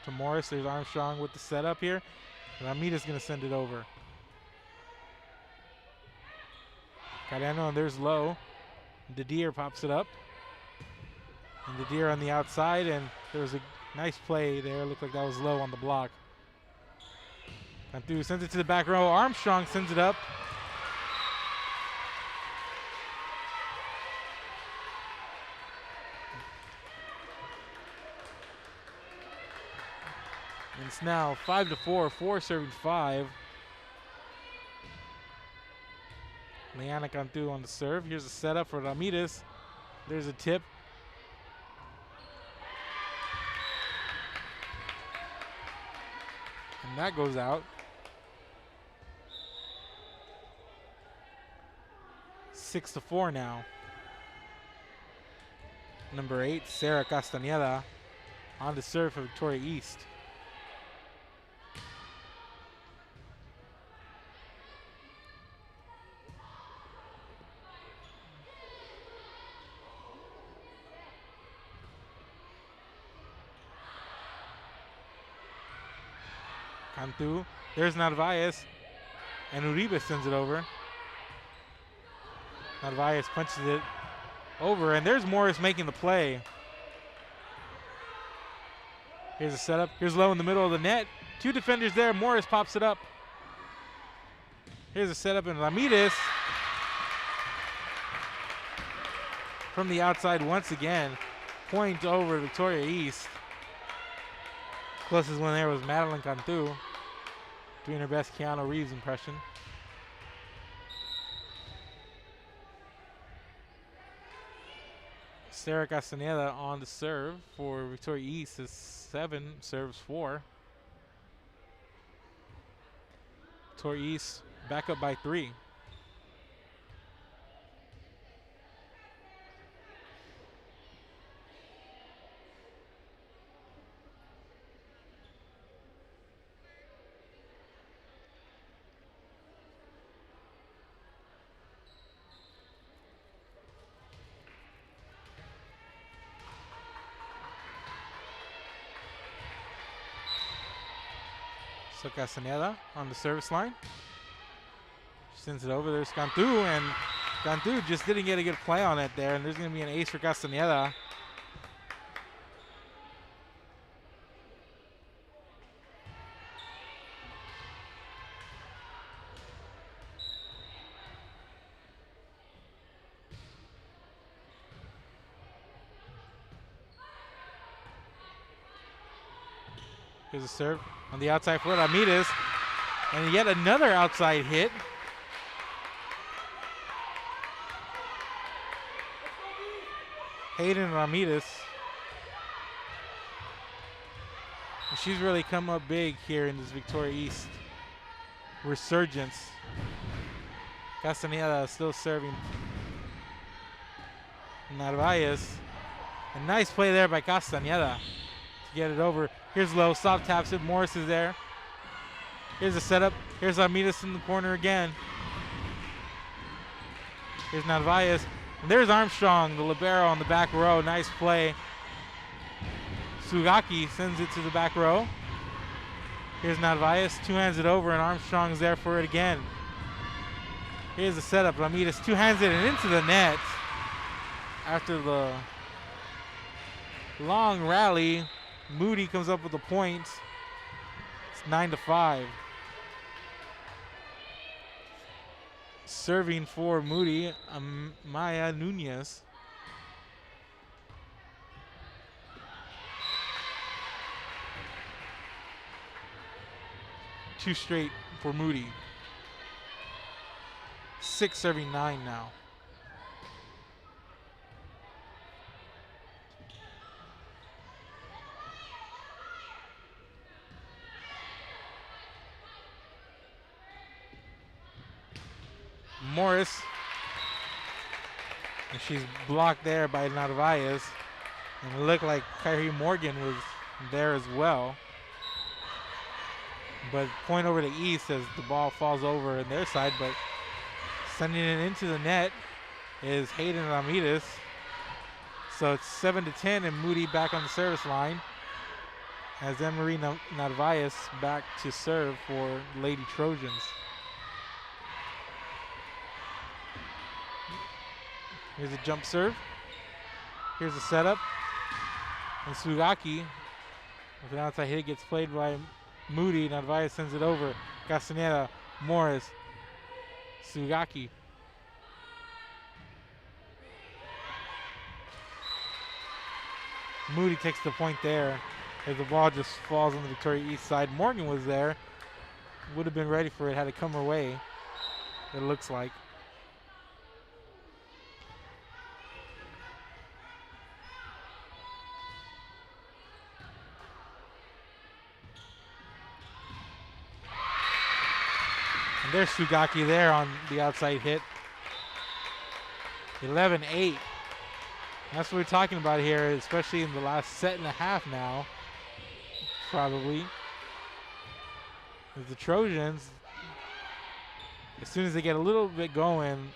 to Morris. There's Armstrong with the setup here. Ramirez gonna send it over. Carano, and there's Low. Didier pops it up. And Didier on the outside, and there was a nice play there. Looked like that was Low on the block. Cantu sends it to the back row. Armstrong sends it up. And it's now 5-4, 4 serving 5. Liana Cantu on the serve. Here's a setup for Ramirez. There's a tip. And that goes out. 6-4 now. Number 8, Sarah Castañeda on the serve for Victoria East. Cantu, there's Narvaez, and Uribe sends it over. Narvaez punches it over, and there's Morris making the play. Here's a setup. Here's Low in the middle of the net. 2 defenders there. Morris pops it up. Here's a setup, and Ramirez from the outside once again. Point over Victoria East. Closest one there was Madeline Cantu, doing her best Keanu Reeves impression. Sarah Castaneda on the serve for Victoria East is 7, serves 4. Victoria East back up by 3. So Castaneda on the service line. She sends it over. There's Cantu, and Cantu just didn't get a good play on it there, and there's going to be an ace for Castaneda. Here's a serve on the outside foot, Ramirez, and yet another outside hit. Hayden Ramirez. And she's really come up big here in this Victoria East resurgence. Castaneda still serving Narvaez. A nice play there by Castaneda to get it over. Here's Low, soft taps it. Morris is there. Here's a setup. Here's Ramirez in the corner again. Here's Narvaez. And there's Armstrong, the libero on the back row. Nice play. Sugaki sends it to the back row. Here's Narvaez. 2 hands it over, and Armstrong's there for it again. Here's the setup. Ramirez 2 hands it and into the net. After the long rally, Moody comes up with a point. It's 9-5. Serving for Moody, Maya Nunez. Two straight for Moody. 6 serving 9 now. Morris And she's blocked there by Narvaez. And it looked like Kyrie Morgan was there as well. But point over to East as the ball falls over on their side, but sending it into the net is Hayden Ramirez. So it's 7-10 and Moody back on the service line as Emery Narvaez back to serve for Lady Trojans. Here's a jump serve. Here's a setup. And Sugaki with an outside hit gets played by Moody. Narvaez sends it over. Castaneda, Morris, Sugaki. Moody takes the point there as the ball just falls on the Victoria East side. Morgan was there. Would have been ready for it had it come her way, it looks like. And there's Sugaki there on the outside hit. 11-8. That's what we're talking about here, especially in the last set and a half now, probably. As the Trojans, as soon as they get a little bit going,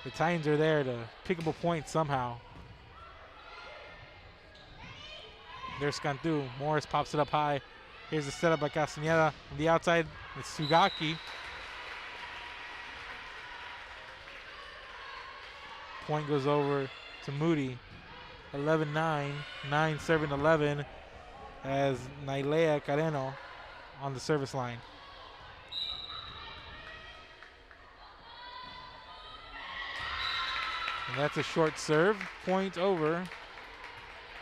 the Titans are there to pick up a point somehow. There's Cantu. Morris pops it up high. Here's the setup by Castaneda. On the outside, it's Sugaki. Point goes over to Moody. 11-9, 9-7-11 as Nailea Careno on the service line. And that's a short serve. Point over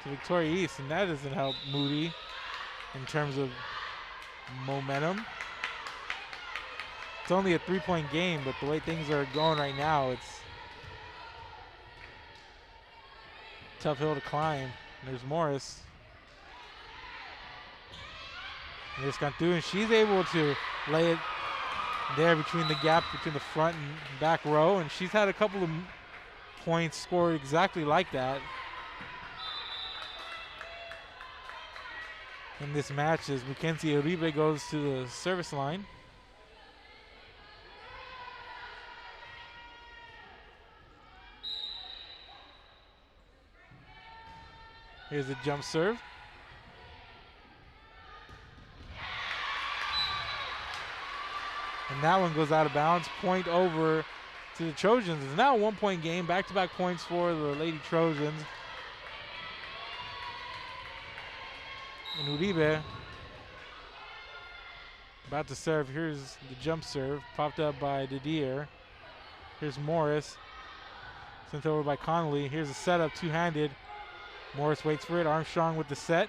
to Victoria East, and that doesn't help Moody in terms of momentum. It's only a 3-point game, but the way things are going right now, it's tough hill to climb. There's Morris. And there's Cantu, and she's able to lay it there between the gap between the front and back row, and she's had a couple of points scored exactly like that in this match as Mackenzie Uribe goes to the service line. Here's a jump serve. And that one goes out of bounds. Point over to the Trojans. It's now a 1-point game. Back-to-back points for the Lady Trojans. And Uribe about to serve. Here's the jump serve. Popped up by Didier. Here's Morris. Sent over by Connolly. Here's a setup, two-handed. Morris waits for it. Armstrong with the set.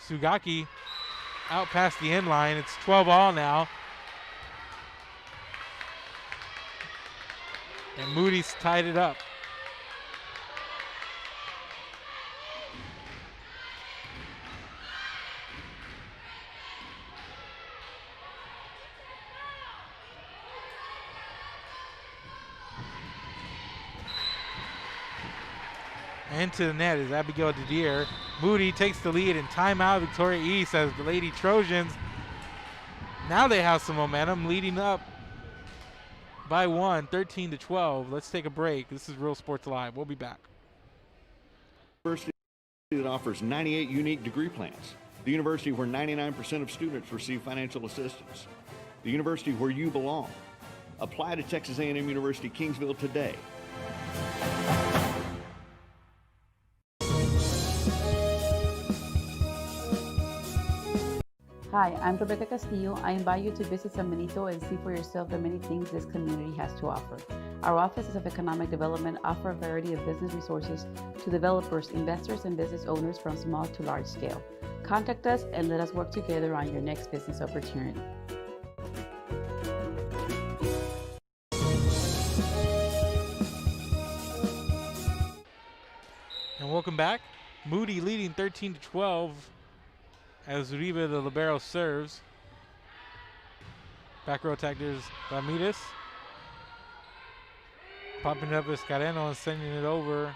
Sugaki out past the end line. It's 12-all now. And Moody's tied it up. Into the net is Abigail Didier. Moody takes the lead and timeout Victoria East as the Lady Trojans. Now they have some momentum, leading up by 1, 13-12. Let's take a break. This is Real Sports Live. We'll be back. University that offers 98 unique degree plans. The university where 99% of students receive financial assistance. The university where you belong. Apply to Texas A&M University Kingsville today. Hi, I'm Rebecca Castillo. I invite you to visit San Benito and see for yourself the many things this community has to offer. Our offices of economic development offer a variety of business resources to developers, investors, and business owners from small to large scale. Contact us and let us work together on your next business opportunity. And welcome back. Moody leading 13-12. As Uribe, the libero, serves. Back row attack, there's Ramirez. Popping it up is Careno and sending it over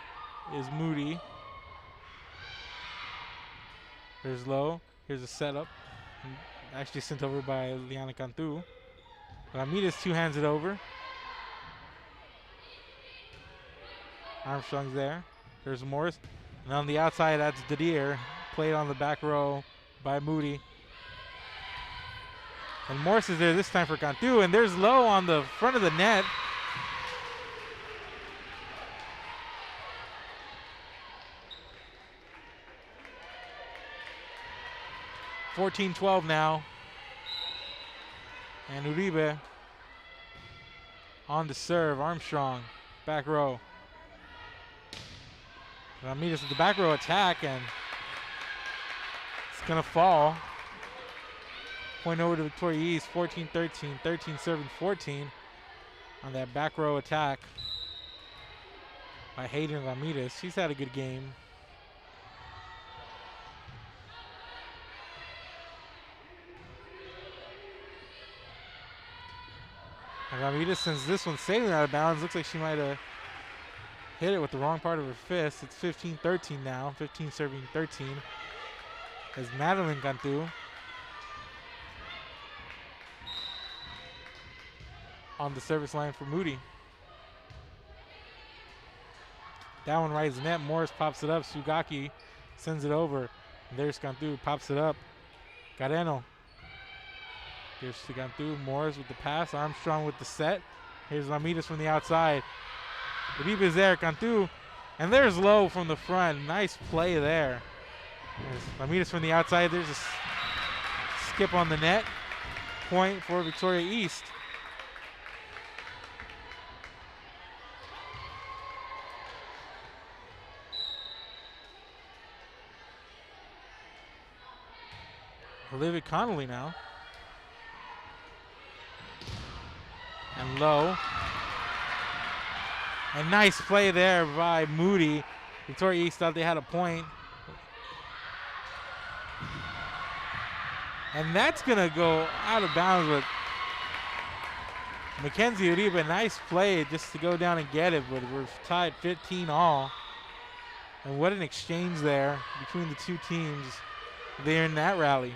is Moody. There's low. Here's a setup. Actually sent over by Liana Cantu. Ramirez two-hands it over. Armstrong's there. There's Morris. And on the outside, that's Didier. Played on the back row by Moody. And Morris is there this time for Cantu. And there's low on the front of the net. (14-12) now. And Uribe on to serve. Armstrong, back row. Ramirez with the back row attack, and it's gonna fall. Point over to Victoria East, 14-13, 13 serving 14 on that back row attack by Hayden Ramirez. She's had a good game. And Ramirez, since this one's sailing out of bounds, looks like she might have hit it with the wrong part of her fist. It's 15-13 now, 15 serving 13. As Madeline Cantu on the service line for Moody. That one rides the net. Morris pops it up. Sugaki sends it over. And there's Cantu, pops it up. Careno. Here's to Cantu. Morris with the pass. Armstrong with the set. Here's Ramirez from the outside. Uribe is there. Cantu. And there's Lowe from the front. Nice play there. There's Ramirez from the outside. There's a skip on the net. Point for Victoria East. Olivia Connolly now. And Lowe. A nice play there by Moody. Victoria East thought they had a point. And that's going to go out of bounds with Mackenzie Uribe. Nice play just to go down and get it, but we're tied 15 all. And what an exchange there between the two teams there in that rally.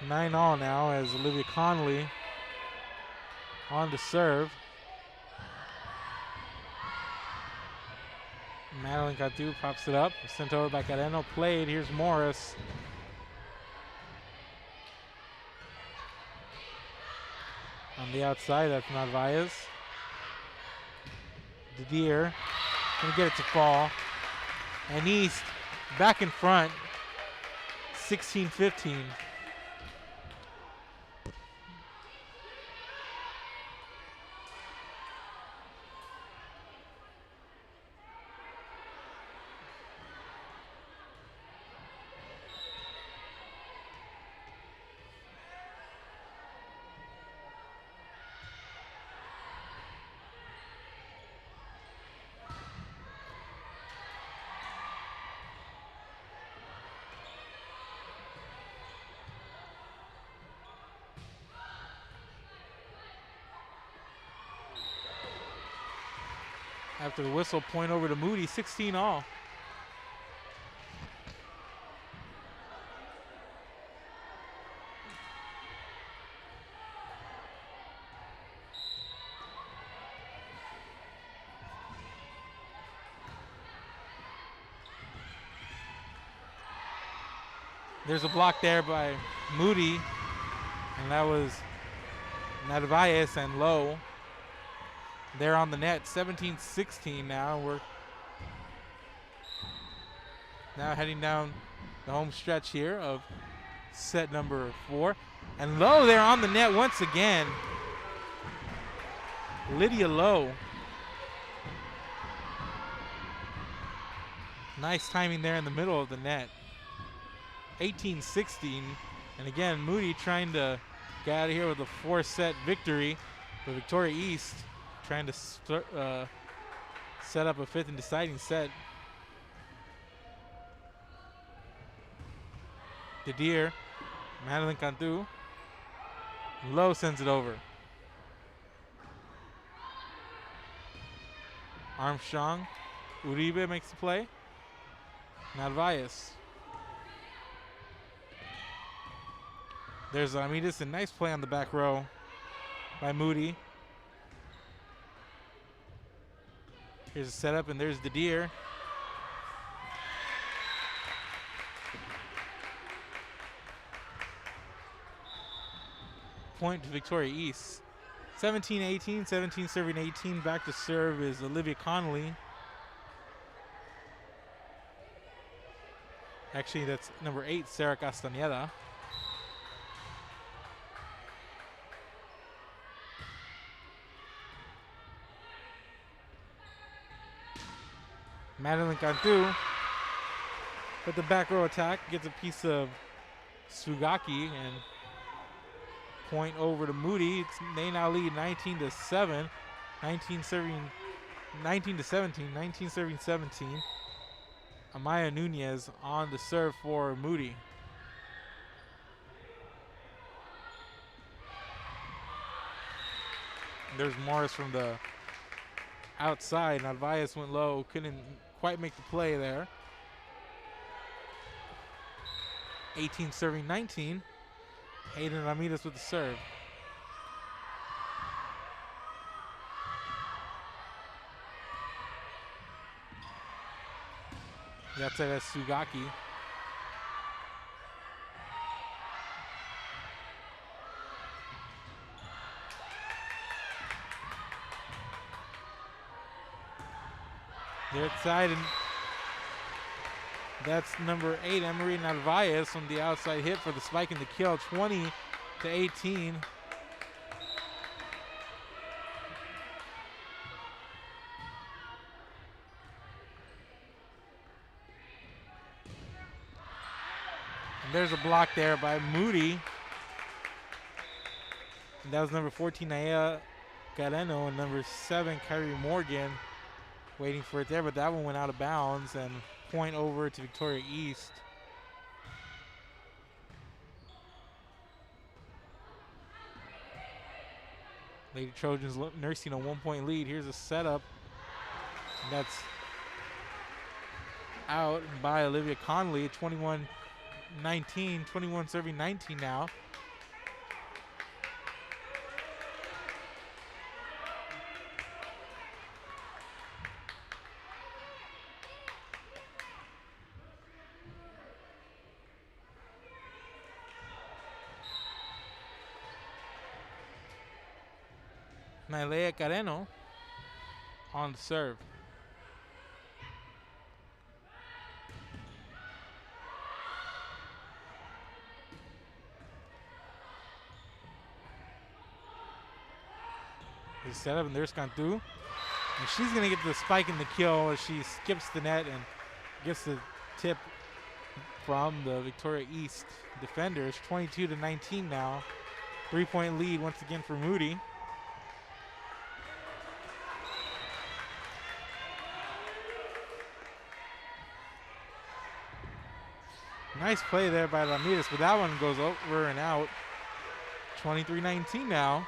Nine all now as Olivia Connolly on to serve. Madeline Cantu pops it up. Sent over by Careno. Played. Here's Morris. On the outside, that's Narvaez. Didier gonna get it to fall. And East back in front. 16-15. After the whistle, point over to Moody, 16 all. There's a block there by Moody, and that was Narvaez and Lowe. They're on the net, 17-16 now. We're now heading down the home stretch here of set number 4. And Lowe there on the net once again. Lydia Lowe. Nice timing there in the middle of the net. 18-16. And again, Moody trying to get out of here with a 4-set victory for Victoria East. Trying to set up a 5th and deciding set. Didier, Madeline Cantu. Lowe sends it over. Armstrong. Uribe makes the play. Narvaez. There's Ramirez, a nice play on the back row by Moody. Here's a setup, and there's Didier. Point to Victoria East. 17-18, 17 serving 18. Back to serve is Olivia Connolly. Actually, that's number 8, Sarah Castañeda. Madeline Cantu. But the back row attack gets a piece of Sugaki and point over to Moody. They now lead 19-7. 19 serving 19-17. 19 serving 17. Amaya Nunez on the serve for Moody. There's Morris from the outside. Narvaez went low, couldn't quite make the play there. 18 serving 19. Hayden Ramirez with the serve. That's it as Sugaki. They're outside, and that's number 8, Emery Narvaez on the outside hit for the spike and the kill, 20-18. And there's a block there by Moody. And that was number 14, Naya Gareno, and number 7, Kyrie Morgan, waiting for it there, but that one went out of bounds, and point over to Victoria East. Lady Trojans nursing a 1-point lead. Here's a setup. And that's out by Olivia Conley, 21-19, 21 serving 19 now. Nailea Careno on the serve. He's set up, and there's Cantu. And she's going to get the spike in the kill as she skips the net and gets the tip from the Victoria East defenders. 22-19 now. 3-point lead once again for Moody. Nice play there by Ramirez, but that one goes over and out. 23-19 now.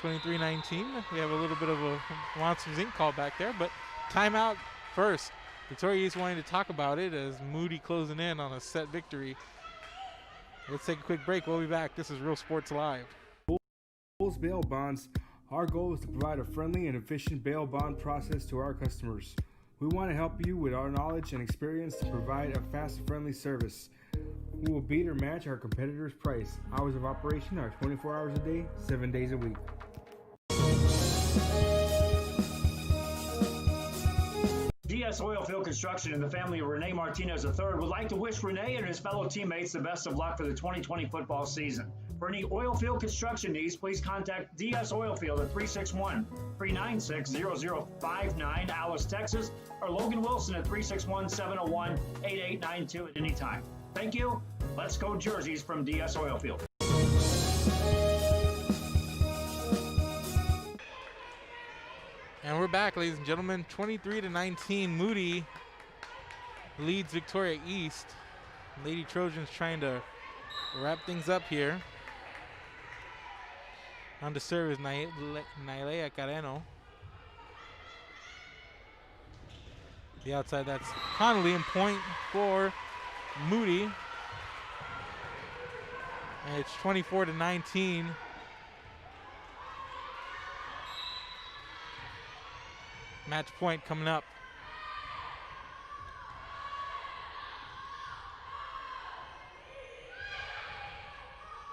23-19. We have a little bit of a Monsters Inc. call back there, but timeout first. Victoria East wanting to talk about it as Moody closing in on a set victory. Let's take a quick break. We'll be back. This is Real Sports Live. Bulls Bail Bonds. Our goal is to provide a friendly and efficient bail bond process to our customers. We want to help you with our knowledge and experience to provide a fast and friendly service. We will beat or match our competitors' price. Hours of operation are 24 hours a day, 7 days a week. DS Oilfield Construction and the family of Rene Martinez III would like to wish Rene and his fellow teammates the best of luck for the 2020 football season. For any oilfield construction needs, please contact DS Oilfield at 361-396-0059, Alice, Texas, or Logan Wilson at 361-701-8892 at any time. Thank you. Let's go jerseys from DS Oilfield. And we're back, ladies and gentlemen. 23-19, Moody leads Victoria East. Lady Trojans trying to wrap things up here. On to serve is Nailea Careno. The outside, that's Connolly, and point for Moody. And it's 24-19. Match point coming up.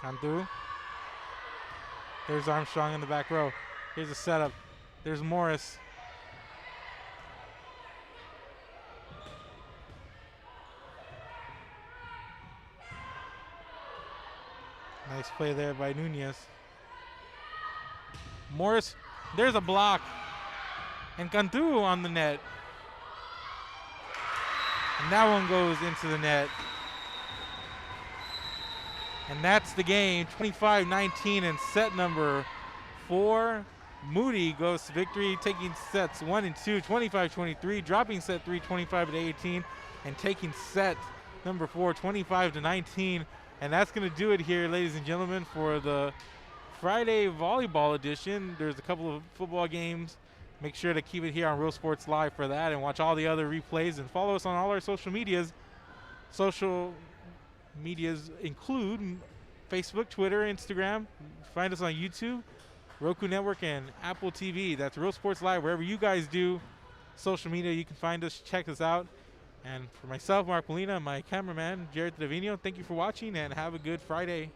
Cantu. There's Armstrong in the back row. Here's a setup. There's Morris. Nice play there by Nunez. Morris, there's a block. And Cantu on the net. And that one goes into the net. And that's the game, 25-19 in set number 4. Moody goes to victory, taking sets 1 and 2, 25-23, dropping set 3, 25-18, and taking set number 4, 25-19. And that's going to do it here, ladies and gentlemen, for the Friday volleyball edition. There's a couple of football games. Make sure to keep it here on Real Sports Live for that, and watch all the other replays, and follow us on all our social medias. Social medias include Facebook, Twitter, Instagram. Find us on YouTube, Roku Network, and Apple TV. That's Real Sports Live. Wherever you guys do social media, you can find us, check us out. And for myself, Mark Molina, and my cameraman, Jared Trevino, thank you for watching, and have a good Friday.